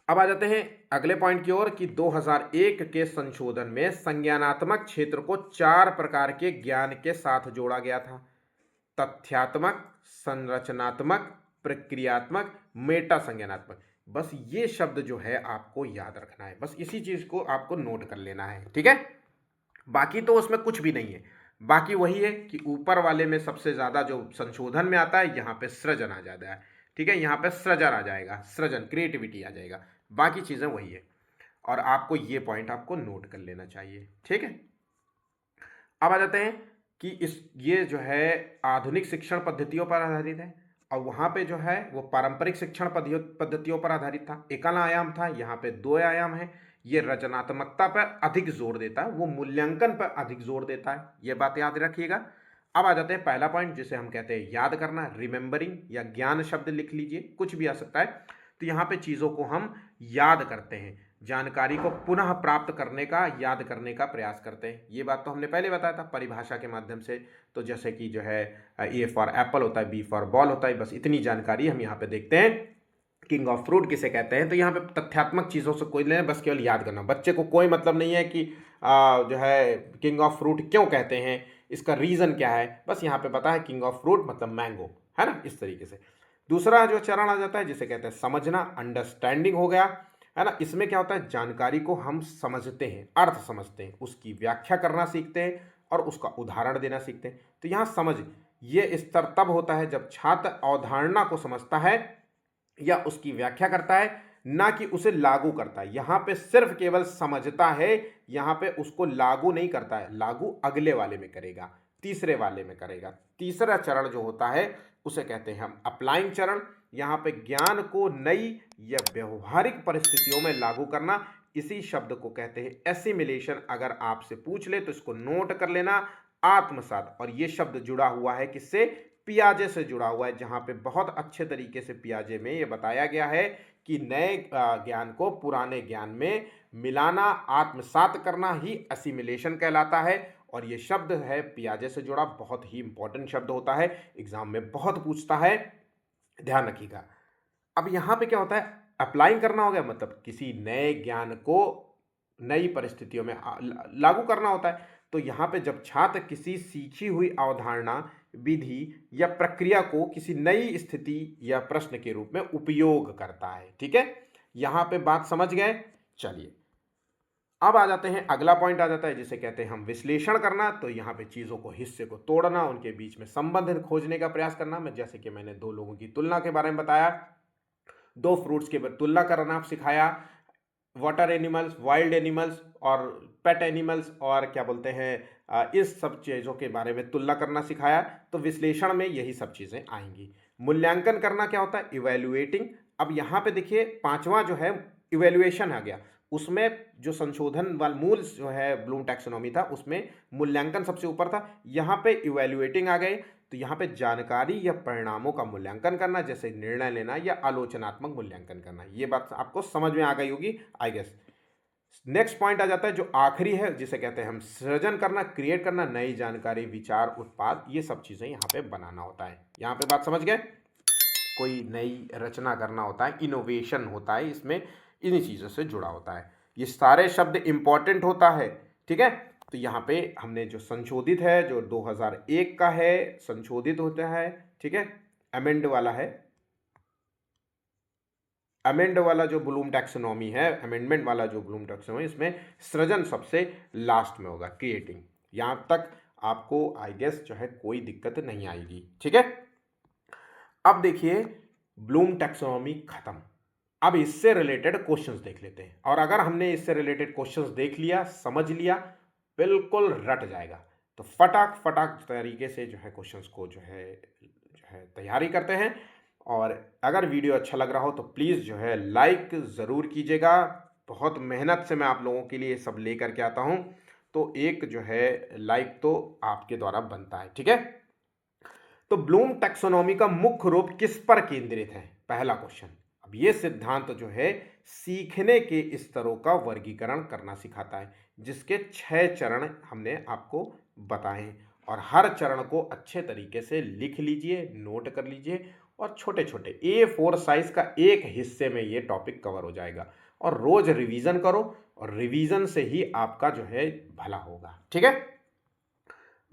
अब आ जाते हैं अगले पॉइंट की ओर कि 2001 के संशोधन में संज्ञानात्मक क्षेत्र को 4 प्रकार के ज्ञान के साथ जोड़ा गया था, तथ्यात्मक, संरचनात्मक, प्रक्रियात्मक, मेटा संज्ञानात्मक। बस ये शब्द जो है आपको याद रखना है, बस इसी चीज को आपको नोट कर लेना है, ठीक है। बाकी तो उसमें कुछ भी नहीं है, बाकी वही है कि ऊपर वाले में सबसे ज्यादा जो संशोधन में आता है, यहाँ पे सृजन आ जाता है, ठीक है। यहाँ पे सृजन आ जाएगा, सृजन, क्रिएटिविटी आ जाएगा, बाकी चीजें वही है। और आपको ये पॉइंट आपको नोट कर लेना चाहिए, ठीक है। अब आ जाते हैं कि ये जो है आधुनिक शिक्षण पद्धतियों पर आधारित है, और वहाँ पे जो है वो पारंपरिक शिक्षण पद्धतियों पर आधारित था, एकल आयाम था, यहाँ पे दो आयाम है। ये रचनात्मकता पर अधिक जोर देता है, वो मूल्यांकन पर अधिक जोर देता है, ये बात याद रखिएगा। अब आ जाते हैं पहला पॉइंट जिसे हम कहते हैं याद करना, रिमेंबरिंग, या ज्ञान शब्द लिख लीजिए, कुछ भी आ सकता है। तो यहाँ पे चीज़ों को हम याद करते हैं, जानकारी को पुनः प्राप्त करने का, याद करने का प्रयास करते हैं। ये बात तो हमने पहले बताया था परिभाषा के माध्यम से। तो जैसे कि जो है ए फॉर एप्पल होता है, बी फॉर बॉल होता है, बस इतनी जानकारी हम यहाँ पे देखते हैं। किंग ऑफ फ्रूट किसे कहते हैं, तो यहाँ पे तथ्यात्मक चीज़ों से कोई लेना, बस केवल याद करना। बच्चे को कोई मतलब नहीं है कि जो है किंग ऑफ फ्रूट क्यों कहते हैं, इसका रीज़न क्या है, बस यहाँ पे पता है किंग ऑफ फ्रूट मतलब मैंगो, है ना, इस तरीके से। दूसरा जो चरण आ जाता है जिसे कहते हैं समझना, अंडरस्टैंडिंग हो गया, है ना। इसमें क्या होता है, जानकारी को हम समझते हैं, अर्थ समझते हैं, उसकी व्याख्या करना सीखते हैं और उसका उदाहरण देना सीखते हैं। तो यहाँ समझ, ये स्तर तब होता है जब छात्र अवधारणा को समझता है या उसकी व्याख्या करता है, ना कि उसे लागू करता है। यहाँ पे सिर्फ केवल समझता है, यहाँ पे उसको लागू नहीं करता है, लागू अगले वाले में करेगा। तीसरे वाले में करेगा। तीसरा चरण जो होता है उसे कहते हैं हम अप्लाइंग चरण। यहाँ पे ज्ञान को नई या व्यवहारिक परिस्थितियों में लागू करना, इसी शब्द को कहते हैं एसिमिलेशन। अगर आपसे पूछ ले तो इसको नोट कर लेना, आत्मसात। और ये शब्द जुड़ा हुआ है किससे? पियाजे से जुड़ा हुआ है, जहाँ पे बहुत अच्छे तरीके से पियाजे में ये बताया गया है कि नए ज्ञान को पुराने ज्ञान में मिलाना, आत्मसात करना ही असिमिलेशन कहलाता है। और ये शब्द है पियाजे से जुड़ा, बहुत ही इंपॉर्टेंट शब्द होता है, एग्जाम में बहुत पूछता है, ध्यान रखिएगा। अब यहाँ पे क्या होता है? अप्लाई करना हो गया, मतलब किसी नए ज्ञान को नई परिस्थितियों में लागू करना होता है। तो यहाँ पे जब छात्र किसी सीखी हुई अवधारणा, विधि या प्रक्रिया को किसी नई स्थिति या प्रश्न के रूप में उपयोग करता है, ठीक है, यहाँ पे बात समझ गए। चलिए अब आ जाते हैं, अगला पॉइंट आ जाता है जिसे कहते हैं हम विश्लेषण करना। तो यहाँ पे चीज़ों को, हिस्से को तोड़ना, उनके बीच में संबंध खोजने का प्रयास करना। मैं जैसे कि मैंने दो लोगों की तुलना के बारे में बताया, दो फ्रूट्स के तुलना करना सिखाया, वाटर एनिमल्स, वाइल्ड एनिमल्स और पेट एनिमल्स, और क्या बोलते हैं इस सब चीज़ों के बारे में तुलना करना सिखाया। तो विश्लेषण में यही सब चीज़ें आएंगी। मूल्यांकन करना क्या होता है? इवैल्यूएटिंग। अब यहाँ पे देखिए पांचवा जो है इवैल्यूएशन आ गया, उसमें जो संशोधन वाला मूल जो है ब्लूम टैक्सोनॉमी था उसमें मूल्यांकन सबसे ऊपर था, यहाँ पे इवैल्यूएटिंग आ गए। तो यहाँ पे जानकारी या परिणामों का मूल्यांकन करना, जैसे निर्णय लेना या आलोचनात्मक मूल्यांकन करना। ये बात आपको समझ में आ गई होगी आई गेस। नेक्स्ट पॉइंट आ जाता है जो आखिरी है, जिसे कहते हैं हम सृजन करना, क्रिएट करना, नई जानकारी, विचार, उत्पाद, ये सब चीज़ें यहाँ पे बनाना होता है। यहाँ पे बात समझ गए? कोई नई रचना करना होता है, इनोवेशन होता है, इसमें इन्हीं चीज़ों से जुड़ा होता है। ये सारे शब्द इंपॉर्टेंट होता है, ठीक है। तो यहाँ पे हमने जो संशोधित है, जो 2001 का है, संशोधित होता है, ठीक है, अमेंड वाला है, अमेंड वाला जो ब्लूम टैक्सोनॉमी है, अमेंडमेंट वाला जो ब्लूम टैक्सोनॉमी, इसमें सृजन सबसे लास्ट में होगा, क्रिएटिंग। यहाँ तक आपको आई गेस जो है कोई दिक्कत नहीं आएगी, ठीक है। अब देखिए ब्लूम टैक्सोनॉमी खत्म, अब इससे रिलेटेड क्वेश्चंस देख लेते हैं। और अगर हमने इससे रिलेटेड क्वेश्चंस देख लिया, समझ लिया, बिल्कुल रट जाएगा। तो फटाक फटाक तरीके से जो है क्वेश्चंस को जो है तैयारी करते हैं। और अगर वीडियो अच्छा लग रहा हो तो प्लीज़ जो है लाइक ज़रूर कीजिएगा। बहुत मेहनत से मैं आप लोगों के लिए सब लेकर के आता हूँ, तो एक जो है लाइक तो आपके द्वारा बनता है, ठीक है। तो ब्लूम टैक्सोनॉमी का मुख्य रूप किस पर केंद्रित है? पहला क्वेश्चन। अब ये सिद्धांत जो है सीखने के स्तरों का वर्गीकरण करना सिखाता है, जिसके 6 चरण हमने आपको बताए। और हर चरण को अच्छे तरीके से लिख लीजिए, नोट कर लीजिए, और छोटे छोटे A4 साइज का एक हिस्से में ये टॉपिक कवर हो जाएगा। और रोज रिवीजन करो, और रिवीजन से ही आपका जो है भला होगा, ठीक है।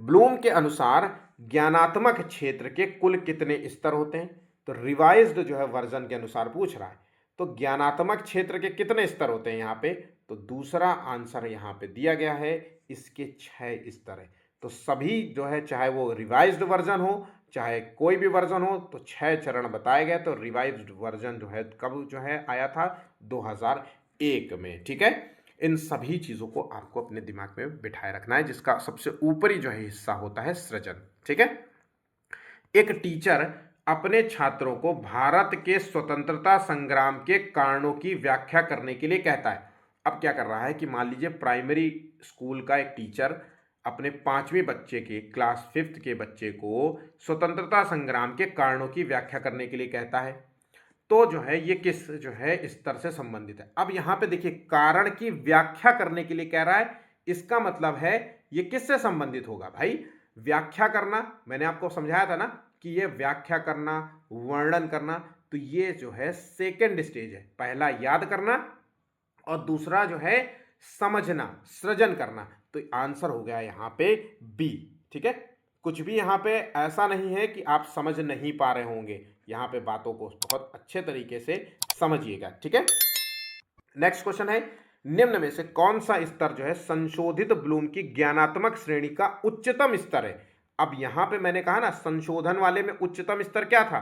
ब्लूम के अनुसार ज्ञानात्मक क्षेत्र के कुल कितने स्तर होते हैं? तो रिवाइज्ड जो है वर्जन के अनुसार पूछ रहा है, तो ज्ञानात्मक क्षेत्र के कितने स्तर होते हैं यहाँ पे? तो दूसरा आंसर यहाँ पे दिया गया है, इसके 6 स्तर है। तो सभी जो है, चाहे वो रिवाइज्ड वर्जन हो चाहे कोई भी वर्जन हो, तो 6 चरण बताए गए। तो रिवाइज्ड वर्जन जो है कब जो है आया था? 2001 में, ठीक है। इन सभी चीज़ों को आपको अपने दिमाग में बिठाए रखना है, जिसका सबसे ऊपरी जो है हिस्सा होता है सृजन, ठीक है। एक टीचर अपने छात्रों को भारत के स्वतंत्रता संग्राम के कारणों की व्याख्या करने के लिए कहता है। अब क्या कर रहा है कि मान लीजिए प्राइमरी स्कूल का एक टीचर अपने 5वीं बच्चे के, क्लास 5th के बच्चे को स्वतंत्रता संग्राम के कारणों की व्याख्या करने के लिए कहता है। तो जो है ये किस जो है स्तर से संबंधित है? अब यहां पे देखिए कारण की व्याख्या करने के लिए कह रहा है, इसका मतलब है ये किससे संबंधित होगा भाई? व्याख्या करना, मैंने आपको समझाया था ना कि ये व्याख्या करना, वर्णन करना, तो ये जो है सेकंड स्टेज है। पहला याद करना और दूसरा जो है समझना, सृजन करना। तो आंसर हो गया यहां पे बी, ठीक है। कुछ भी यहाँ पे ऐसा नहीं है कि आप समझ नहीं पा रहे होंगे, यहाँ पे बातों को बहुत अच्छे तरीके से समझिएगा, ठीक है। नेक्स्ट क्वेश्चन है, निम्न में से कौन सा स्तर जो है संशोधित ब्लूम की ज्ञानात्मक श्रेणी का उच्चतम स्तर है? अब यहां पे मैंने कहा ना संशोधन वाले में उच्चतम स्तर क्या था?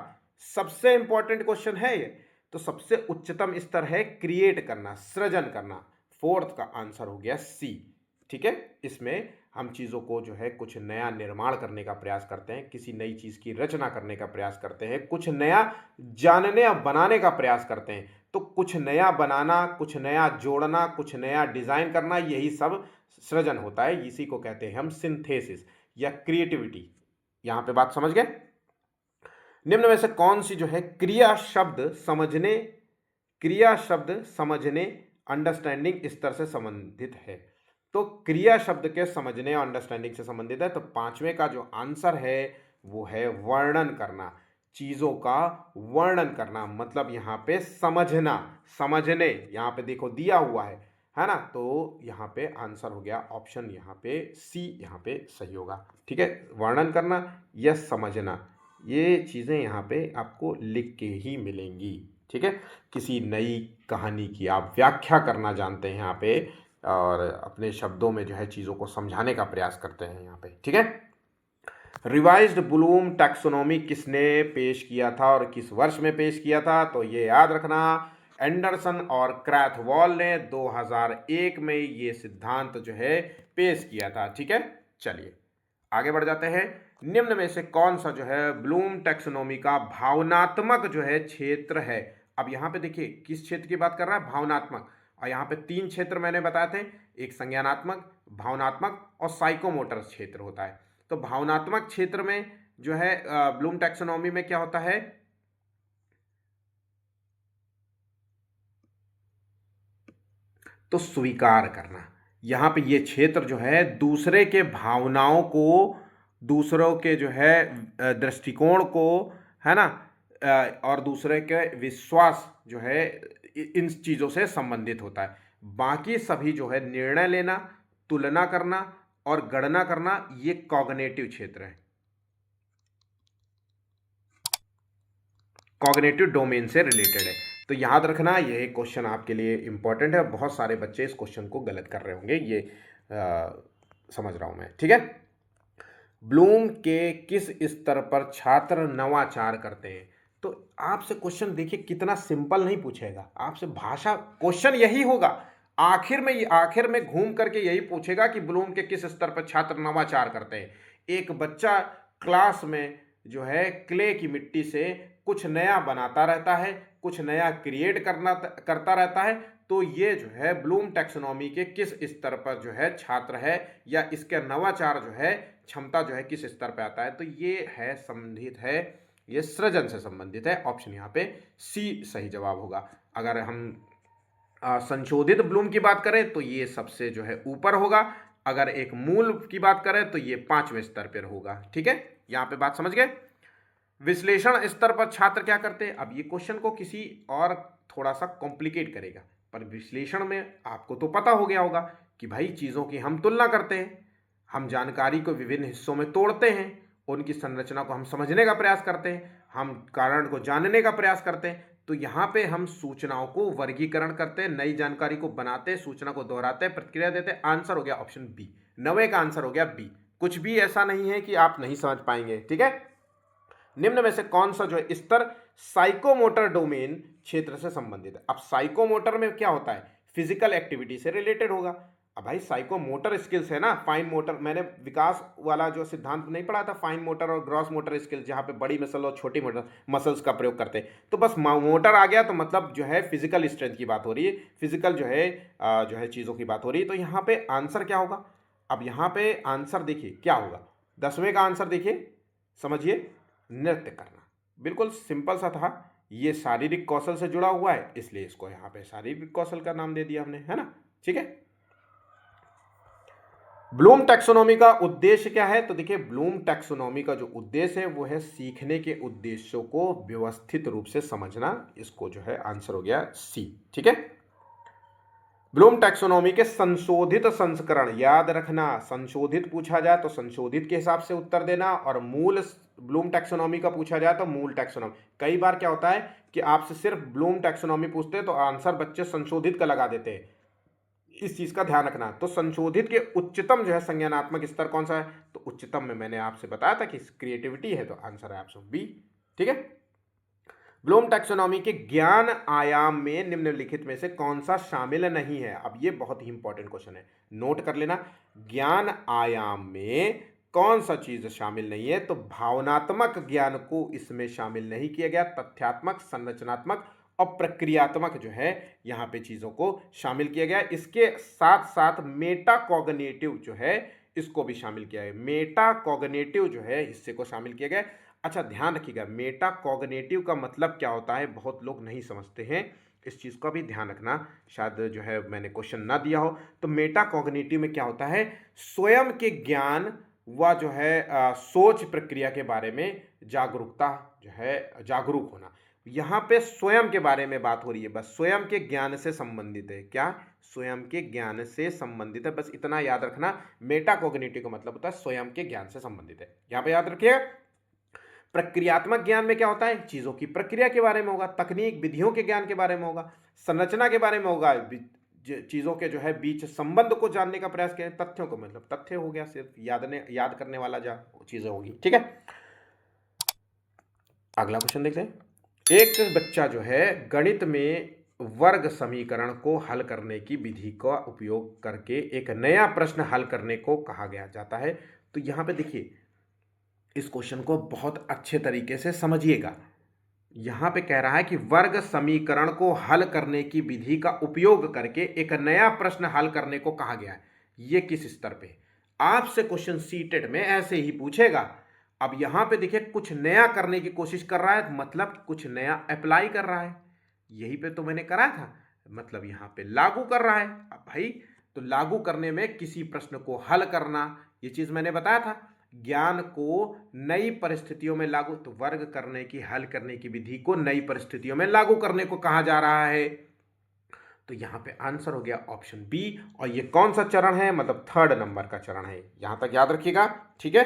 सबसे इंपॉर्टेंट क्वेश्चन है ये। तो सबसे उच्चतम स्तर है क्रिएट करना, सृजन करना। फोर्थ का आंसर हो गया सी, ठीक है। इसमें हम चीज़ों को जो है कुछ नया निर्माण करने का प्रयास करते हैं, किसी नई चीज़ की रचना करने का प्रयास करते हैं, कुछ नया जानने या बनाने का प्रयास करते हैं। तो कुछ नया बनाना, कुछ नया जोड़ना, कुछ नया डिज़ाइन करना, यही सब सृजन होता है। इसी को कहते हैं हम सिंथेसिस या क्रिएटिविटी। यहाँ पे बात समझ गए? निम्न में से कौन सी जो है क्रिया शब्द समझने अंडरस्टैंडिंग स्तर से संबंधित है? तो क्रिया शब्द के समझने और अंडरस्टैंडिंग से संबंधित है। तो पांचवें का जो आंसर है वो है वर्णन करना, चीजों का वर्णन करना, मतलब यहाँ पे समझना, समझने, यहाँ पे देखो दिया हुआ है ना। तो यहाँ पे आंसर हो गया ऑप्शन यहाँ पे सी, यहाँ पे सही होगा। ठीक है, वर्णन करना या समझना, ये चीज़ें यहाँ पे आपको लिख के ही मिलेंगी। ठीक है, किसी नई कहानी की आप व्याख्या करना जानते हैं यहाँ पे, और अपने शब्दों में जो है चीज़ों को समझाने का प्रयास करते हैं यहाँ पे। ठीक है, रिवाइज्ड ब्लूम टैक्सोनॉमी किसने पेश किया था और किस वर्ष में पेश किया था? तो ये याद रखना, एंडरसन और क्रैथवॉल ने 2001 में ये सिद्धांत जो है पेश किया था। ठीक है, चलिए आगे बढ़ जाते हैं। निम्न में से कौन सा जो है ब्लूम टैक्सोनॉमी का भावनात्मक जो है क्षेत्र है? अब यहाँ पे देखिए किस क्षेत्र की बात कर रहा है, भावनात्मक। और यहाँ पे तीन क्षेत्र मैंने बताए थे, एक संज्ञानात्मक, भावनात्मक और साइकोमोटर क्षेत्र होता है। तो भावनात्मक क्षेत्र में जो है ब्लूम टैक्सोनॉमी में क्या होता है, तो स्वीकार करना। यहाँ पे ये क्षेत्र जो है दूसरे के भावनाओं को, दूसरों के जो है दृष्टिकोण को, है ना, और दूसरे के विश्वास जो है इन चीज़ों से संबंधित होता है। बाकी सभी जो है निर्णय लेना, तुलना करना और गणना करना, ये कॉग्निटिव क्षेत्र है, कॉग्निटिव डोमेन से रिलेटेड है। तो याद रखना, यह क्वेश्चन आपके लिए इंपॉर्टेंट है। बहुत सारे बच्चे इस क्वेश्चन को गलत कर रहे होंगे, ये समझ रहा हूं मैं। ठीक है, ब्लूम के किस स्तर पर छात्र नवाचार करते हैं? तो आपसे क्वेश्चन देखिए कितना सिंपल नहीं पूछेगा, आपसे भाषा क्वेश्चन यही होगा, आखिर में घूम करके यही पूछेगा कि ब्लूम के किस स्तर पर छात्र नवाचार करते हैं। एक बच्चा क्लास में जो है क्ले की मिट्टी से कुछ नया बनाता रहता है, कुछ नया क्रिएट करता रहता है, तो ये जो है ब्लूम टैक्सोनॉमी के किस स्तर पर जो है छात्र है, या इसके नवाचार जो है क्षमता जो है किस स्तर पर आता है? तो ये है संबंधित है, ये सृजन से संबंधित है। ऑप्शन यहाँ पे सी सही जवाब होगा। अगर हम संशोधित ब्लूम की बात करें तो ये सबसे जो है ऊपर होगा, अगर एक मूल की बात करें तो ये 5वें स्तर पर होगा। ठीक है, यहाँ पे बात समझ गए। विश्लेषण स्तर पर छात्र क्या करते हैं? अब ये क्वेश्चन को किसी और थोड़ा सा कॉम्प्लिकेट करेगा, पर विश्लेषण में आपको तो पता हो गया होगा कि भाई चीज़ों की हम तुलना करते हैं, हम जानकारी को विभिन्न हिस्सों में तोड़ते हैं, उनकी संरचना को हम समझने का प्रयास करते हैं, हम कारण को जानने का प्रयास करते हैं। तो यहाँ पे हम सूचनाओं को वर्गीकरण करते हैं, नई जानकारी को बनाते हैं, सूचना को दोहराते हैं, प्रतिक्रिया देते हैं। आंसर हो गया ऑप्शन बी, 90 का आंसर हो गया बी। कुछ भी ऐसा नहीं है कि आप नहीं समझ पाएंगे। ठीक है, निम्न में से कौन सा जो है स्तर साइकोमोटर डोमेन क्षेत्र से संबंधित है? अब साइकोमोटर में क्या होता है, फिजिकल एक्टिविटी से रिलेटेड होगा। अब भाई साइकोमोटर स्किल्स है ना, फाइन मोटर, मैंने विकास वाला जो सिद्धांत नहीं पढ़ा था, फाइन मोटर और ग्रॉस मोटर स्किल्स, जहाँ पे बड़ी मसल और छोटी मोटर मसल्स का प्रयोग करते हैं। तो बस मोटर आ गया तो मतलब जो है फिजिकल स्ट्रेंथ की बात हो रही है, फिजिकल जो है चीज़ों की बात हो रही है। तो यहाँ पे आंसर क्या होगा? अब यहाँ पे आंसर देखिए क्या होगा, 10वें का आंसर देखिए, समझिए, नृत्य करना। बिल्कुल सिंपल सा था, ये शारीरिक कौशल से जुड़ा हुआ है, इसलिए इसको यहाँ पे शारीरिक कौशल का नाम दे दिया हमने, है ना। ठीक है, ब्लूम टैक्सोनॉमी का उद्देश्य क्या है? तो देखिए ब्लूम टैक्सोनॉमी का जो उद्देश्य है वो है सीखने के उद्देश्यों को व्यवस्थित रूप से समझना। इसको जो है आंसर हो गया सी। ठीक है, ब्लूम टैक्सोनॉमी के संशोधित संस्करण, याद रखना, संशोधित पूछा जाए तो संशोधित के हिसाब से उत्तर देना, और मूल ब्लूम टैक्सोनॉमी का पूछा जाए तो मूल टैक्सोनॉमी। कई बार क्या होता है कि आपसे सिर्फ ब्लूम टैक्सोनॉमी पूछते हैं तो आंसर बच्चे संशोधित का लगा देते हैं, इस चीज का ध्यान रखना। तो संशोधित के उच्चतम जो है संज्ञानात्मक स्तर कौन सा है? तो उच्चतम में मैंने आपसे बताया था कि क्रिएटिविटी है, तो आंसर है ऑप्शन बी। ठीक है, ब्लूम टैक्सोनॉमी के ज्ञान आयाम में निम्नलिखित में से कौन सा शामिल नहीं है? अब ये बहुत ही इंपॉर्टेंट क्वेश्चन है, नोट कर लेना। ज्ञान आयाम में कौन सा चीज शामिल नहीं है? तो भावनात्मक ज्ञान को इसमें शामिल नहीं किया गया। तथ्यात्मक, संरचनात्मक और प्रक्रियात्मक जो है यहाँ पे चीजों को शामिल किया गया। इसके साथ साथ मेटाकॉग्निटिव जो है इसको भी शामिल किया है। मेटाकॉग्निटिव जो है हिस्से को शामिल किया गया। अच्छा ध्यान रखिएगा, मेटाकॉग्निटिव का मतलब क्या होता है, बहुत लोग नहीं समझते हैं, इस चीज़ का भी ध्यान रखना। शायद जो है मैंने क्वेश्चन ना दिया हो। तो मेटाकॉग्निटिव में क्या होता है? स्वयं के ज्ञान व जो है सोच प्रक्रिया के बारे में जागरूकता जो है, जागरूक होना। यहाँ पे स्वयं के बारे में बात हो रही है, बस स्वयं के ज्ञान से संबंधित है। क्या? स्वयं के ज्ञान से संबंधित है, बस इतना याद रखना। मेटाकॉग्निटिव का मतलब होता है स्वयं के ज्ञान से संबंधित है, यहाँ पे याद रखिएगा। प्रक्रियात्मक ज्ञान में क्या होता है? चीजों की प्रक्रिया के बारे में होगा, तकनीक विधियों के ज्ञान के बारे में होगा, संरचना के बारे में होगा, चीजों के जो है बीच संबंध को जानने का प्रयास करें। तथ्यों को मतलब तथ्य हो गया, सिर्फ याद करने वाला जो चीजें होगी। ठीक है, अगला क्वेश्चन देखते हैं। एक बच्चा जो है गणित में वर्ग समीकरण को हल करने की विधि का उपयोग करके एक नया प्रश्न हल करने को कहा गया जाता है। तो यहाँ पे देखिए, इस क्वेश्चन को बहुत अच्छे तरीके से समझिएगा। यहां पे कह रहा है कि वर्ग समीकरण को हल करने की विधि का उपयोग करके एक नया प्रश्न हल करने को कहा गया है। ये किस स्तर पे? आपसे क्वेश्चन सीटेट में ऐसे ही पूछेगा। अब यहां पे देखिए, कुछ नया करने की कोशिश कर रहा है, मतलब कुछ नया अप्लाई कर रहा है। यही पे तो मैंने करा था, मतलब यहां पे लागू कर रहा है। अब भाई, तो लागू करने में किसी प्रश्न को हल करना, ये चीज मैंने बताया था। ज्ञान को नई परिस्थितियों में लागू, तो वर्ग करने की, हल करने की विधि को नई परिस्थितियों में लागू करने को कहा जा रहा है। तो यहां पे आंसर हो गया ऑप्शन बी। और ये कौन सा चरण है? मतलब 3rd नंबर का चरण है, यहां तक याद रखिएगा। ठीक है,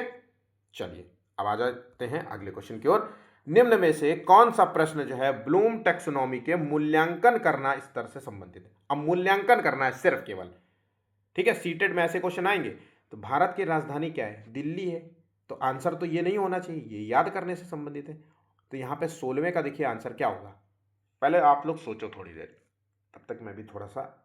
चलिए अब आ जाते हैं अगले क्वेश्चन की ओर। निम्न में से कौन सा प्रश्न जो है ब्लूम टैक्सोनॉमी के मूल्यांकन करना स्तर से संबंधित है? अब मूल्यांकन करना है सिर्फ केवल। ठीक है, सीटेड में ऐसे क्वेश्चन आएंगे। तो भारत की राजधानी क्या है? दिल्ली है। तो आंसर तो ये नहीं होना चाहिए, ये याद करने से संबंधित है। तो यहाँ पे 16वें का देखिए आंसर क्या होगा। पहले आप लोग सोचो थोड़ी देर, तब तक मैं भी थोड़ा सा।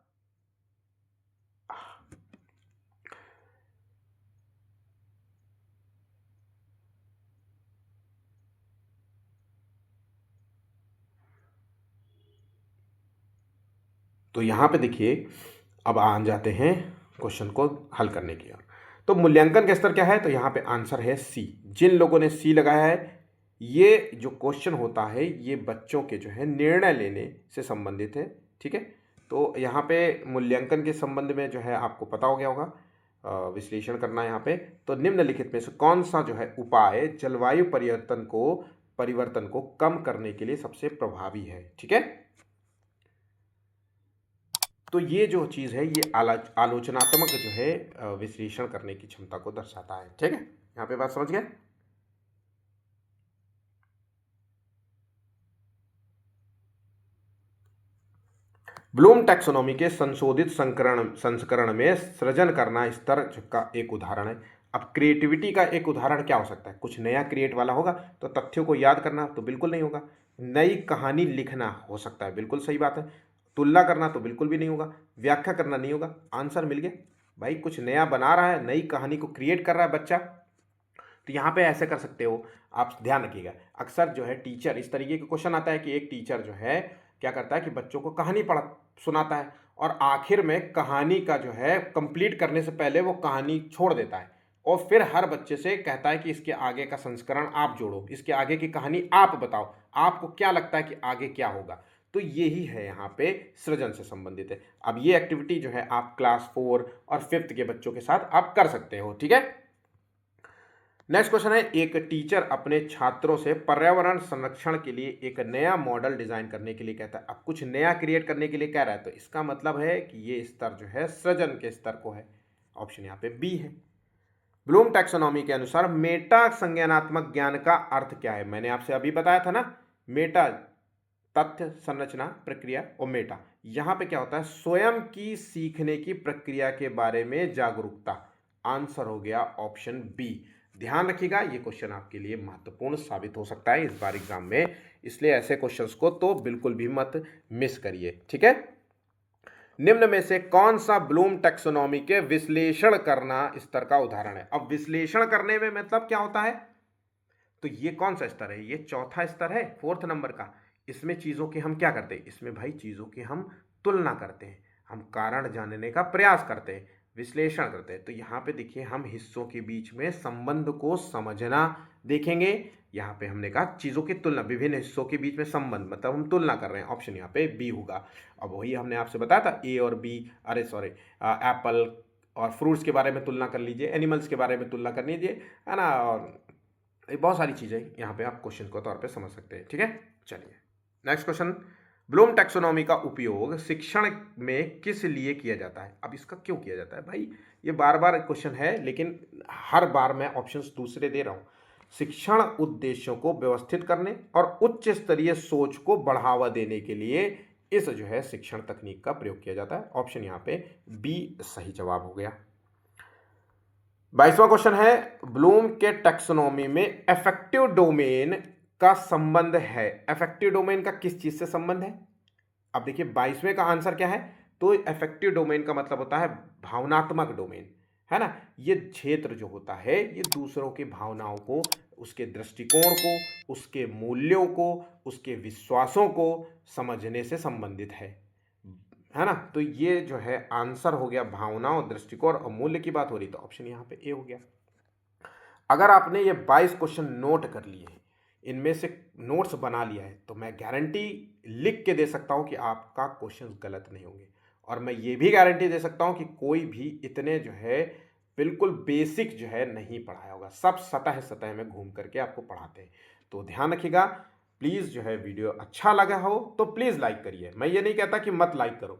तो यहाँ पे देखिए, अब आ जाते हैं क्वेश्चन को हल करने की ओर। तो मूल्यांकन का स्तर क्या है? तो यहाँ पे आंसर है सी। जिन लोगों ने सी लगाया है, ये जो क्वेश्चन होता है ये बच्चों के जो है निर्णय लेने से संबंधित है। ठीक है, तो यहाँ पे मूल्यांकन के संबंध में जो है आपको पता हो गया होगा, विश्लेषण करना है यहाँ पे। तो निम्नलिखित में से कौन सा जो है उपाय जलवायु परिवर्तन को कम करने के लिए सबसे प्रभावी है? ठीक है, तो ये जो चीज़ है ये आलोचनात्मक जो है विश्लेषण करने की क्षमता को दर्शाता है। ठीक है, यहाँ पे बात समझ गए? ब्लूम टैक्सोनॉमी के संशोधित संस्करण में सृजन करना स्तर का एक उदाहरण है। अब क्रिएटिविटी का एक उदाहरण क्या हो सकता है? कुछ नया क्रिएट वाला होगा। तो तथ्यों को याद करना तो बिल्कुल नहीं होगा। नई कहानी लिखना हो सकता है, बिल्कुल सही बात है। तुलना करना तो बिल्कुल भी नहीं होगा। व्याख्या करना नहीं होगा। आंसर मिल गया भाई, कुछ नया बना रहा है, नई कहानी को क्रिएट कर रहा है बच्चा। तो यहाँ पे ऐसे कर सकते हो आप, ध्यान रखिएगा। अक्सर जो है टीचर, इस तरीके का क्वेश्चन आता है कि एक टीचर जो है क्या करता है कि बच्चों को कहानी पढ़ सुनाता है, और आखिर में कहानी का जो है कंप्लीट करने से पहले वो कहानी छोड़ देता है, और फिर हर बच्चे से कहता है कि इसके आगे का संस्करण आप जोड़ो, इसके आगे की कहानी आप बताओ, आपको क्या लगता है कि आगे क्या होगा। तो यही है यहाँ पे सृजन से संबंधित है। अब ये एक्टिविटी जो है आप क्लास 4 और 5th के बच्चों के साथ आप कर सकते हो। ठीक है, नेक्स्ट क्वेश्चन है, एक टीचर अपने छात्रों से पर्यावरण संरक्षण के लिए एक नया मॉडल डिजाइन करने के लिए कहता है। अब कुछ नया क्रिएट करने के लिए कह रहा है, तो इसका मतलब है कि ये स्तर जो है सृजन के स्तर को है। ऑप्शन यहाँ पे बी है। ब्लूम टैक्सोनॉमी के अनुसार मेटा संज्ञानात्मक ज्ञान का अर्थ क्या है? मैंने आपसे अभी बताया था ना, मेटा तथ्य, संरचना, प्रक्रिया और मेटा। यहां पे क्या होता है? स्वयं की सीखने की प्रक्रिया के बारे में जागरूकता। आंसर हो गया ऑप्शन बी। ध्यान रखिएगा, ये क्वेश्चन आपके लिए महत्वपूर्ण साबित हो सकता है इस बार एग्जाम में, इसलिए ऐसे क्वेश्चंस को तो बिल्कुल भी मत मिस करिए। ठीक है, निम्न में से कौन सा ब्लूम टैक्सोनॉमी के विश्लेषण करना स्तर का उदाहरण है? अब विश्लेषण करने में मतलब क्या होता है, तो ये कौन सा स्तर है? ये चौथा स्तर है, 4th नंबर का। इसमें चीज़ों की हम क्या करते हैं? इसमें भाई चीज़ों की हम तुलना करते हैं, हम कारण जानने का प्रयास करते हैं, विश्लेषण करते हैं। तो यहाँ पे देखिए हम हिस्सों के बीच में संबंध को समझना देखेंगे। यहाँ पे हमने कहा चीज़ों की तुलना, विभिन्न हिस्सों के बीच में संबंध, मतलब हम तुलना कर रहे हैं। ऑप्शन यहाँ पे बी होगा। अब वही हमने आपसे बताया था ए और बी, अरे सॉरी, एप्पल और फ्रूट्स के बारे में तुलना कर लीजिए, एनिमल्स के बारे में तुलना कर लीजिए, है ना, और ये बहुत सारी चीज़ें यहाँ पे आप क्वेश्चन के तौर पे समझ सकते हैं। ठीक है, चलिए नेक्स्ट क्वेश्चन। ब्लूम टैक्सोनॉमी का उपयोग शिक्षण में किस लिए किया जाता है? अब इसका क्यों किया जाता है भाई, ये बार बार क्वेश्चन है, लेकिन हर बार मैं ऑप्शंस दूसरे दे रहा हूँ। शिक्षण उद्देश्यों को व्यवस्थित करने और उच्च स्तरीय सोच को बढ़ावा देने के लिए इस जो है शिक्षण तकनीक का प्रयोग किया जाता है। ऑप्शन यहाँ पे बी सही जवाब हो गया। 22वां क्वेश्चन है, ब्लूम के टैक्सोनॉमी में अफेक्टिव डोमेन का संबंध है। अफेक्टिव डोमेन का किस चीज से संबंध है? अब देखिए 22वें का आंसर क्या है, तो अफेक्टिव डोमेन का मतलब होता है भावनात्मक डोमेन, है ना। ये क्षेत्र जो होता है ये दूसरों की भावनाओं को, उसके दृष्टिकोण को, उसके मूल्यों को, उसके विश्वासों को समझने से संबंधित है ना। तो ये जो है आंसर हो गया, भावनाओं, दृष्टिकोण और मूल्य की बात हो रही, तो ऑप्शन यहाँ पे ए हो गया। अगर आपने ये 22 क्वेश्चन नोट कर लिए हैं, इनमें से नोट्स बना लिया है, तो मैं गारंटी लिख के दे सकता हूँ कि आपका क्वेश्चन गलत नहीं होंगे। और मैं ये भी गारंटी दे सकता हूँ कि कोई भी इतने जो है बिल्कुल बेसिक जो है नहीं पढ़ाया होगा, सब सतह सतह में घूम करके आपको पढ़ाते हैं। तो ध्यान रखिएगा, प्लीज़ जो है वीडियो अच्छा लगा हो तो प्लीज़ लाइक करिए। मैं ये नहीं कहता कि मत लाइक करो,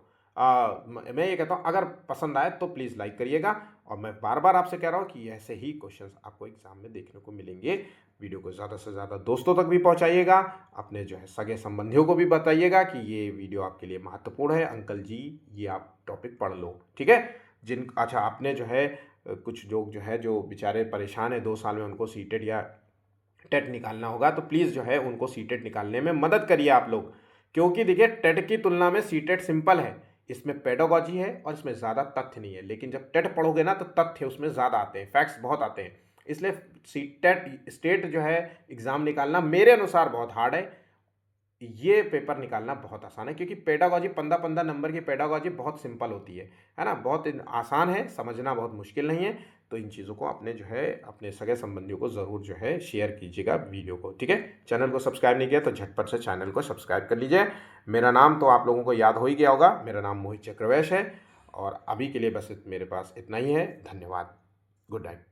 मैं ये कहता हूँ अगर पसंद आए तो प्लीज़ लाइक करिएगा। और मैं बार बार आपसे कह रहा हूँ कि ऐसे ही क्वेश्चंस आपको एग्जाम में देखने को मिलेंगे। वीडियो को ज़्यादा से ज़्यादा दोस्तों तक भी पहुँचाइएगा, अपने जो है सगे संबंधियों को भी बताइएगा कि ये वीडियो आपके लिए महत्वपूर्ण है, अंकल जी ये आप टॉपिक पढ़ लो। ठीक है, अच्छा आपने जो है कुछ लोग जो है जो बेचारे परेशान है 2 साल में, उनको सीटेट या टेट निकालना होगा, तो प्लीज़ जो है उनको सीटेट निकालने में मदद करिए आप लोग। क्योंकि देखिए टेट की तुलना में सीटेट सिंपल है, इसमें पेडागॉजी है और इसमें ज़्यादा तथ्य नहीं है। लेकिन जब टेट पढ़ोगे ना तो तथ्य उसमें ज़्यादा आते हैं, फैक्ट्स बहुत आते हैं। इसलिए सीटेट स्टेट जो है एग्ज़ाम निकालना मेरे अनुसार बहुत हार्ड है, ये पेपर निकालना बहुत आसान है। क्योंकि पेडागॉजी 15-15 नंबर की पेडागॉजी बहुत सिंपल होती है ना, बहुत आसान है, समझना बहुत मुश्किल नहीं है। तो इन चीज़ों को अपने जो है अपने सगे संबंधियों को ज़रूर जो है शेयर कीजिएगा वीडियो को। ठीक है, चैनल को सब्सक्राइब नहीं किया तो झटपट से चैनल को सब्सक्राइब कर लीजिए। मेरा नाम तो आप लोगों को याद हो ही गया होगा, मेरा नाम मोहित चक्रवैश है। और अभी के लिए बस मेरे पास इतना ही है। धन्यवाद, गुड नाइट।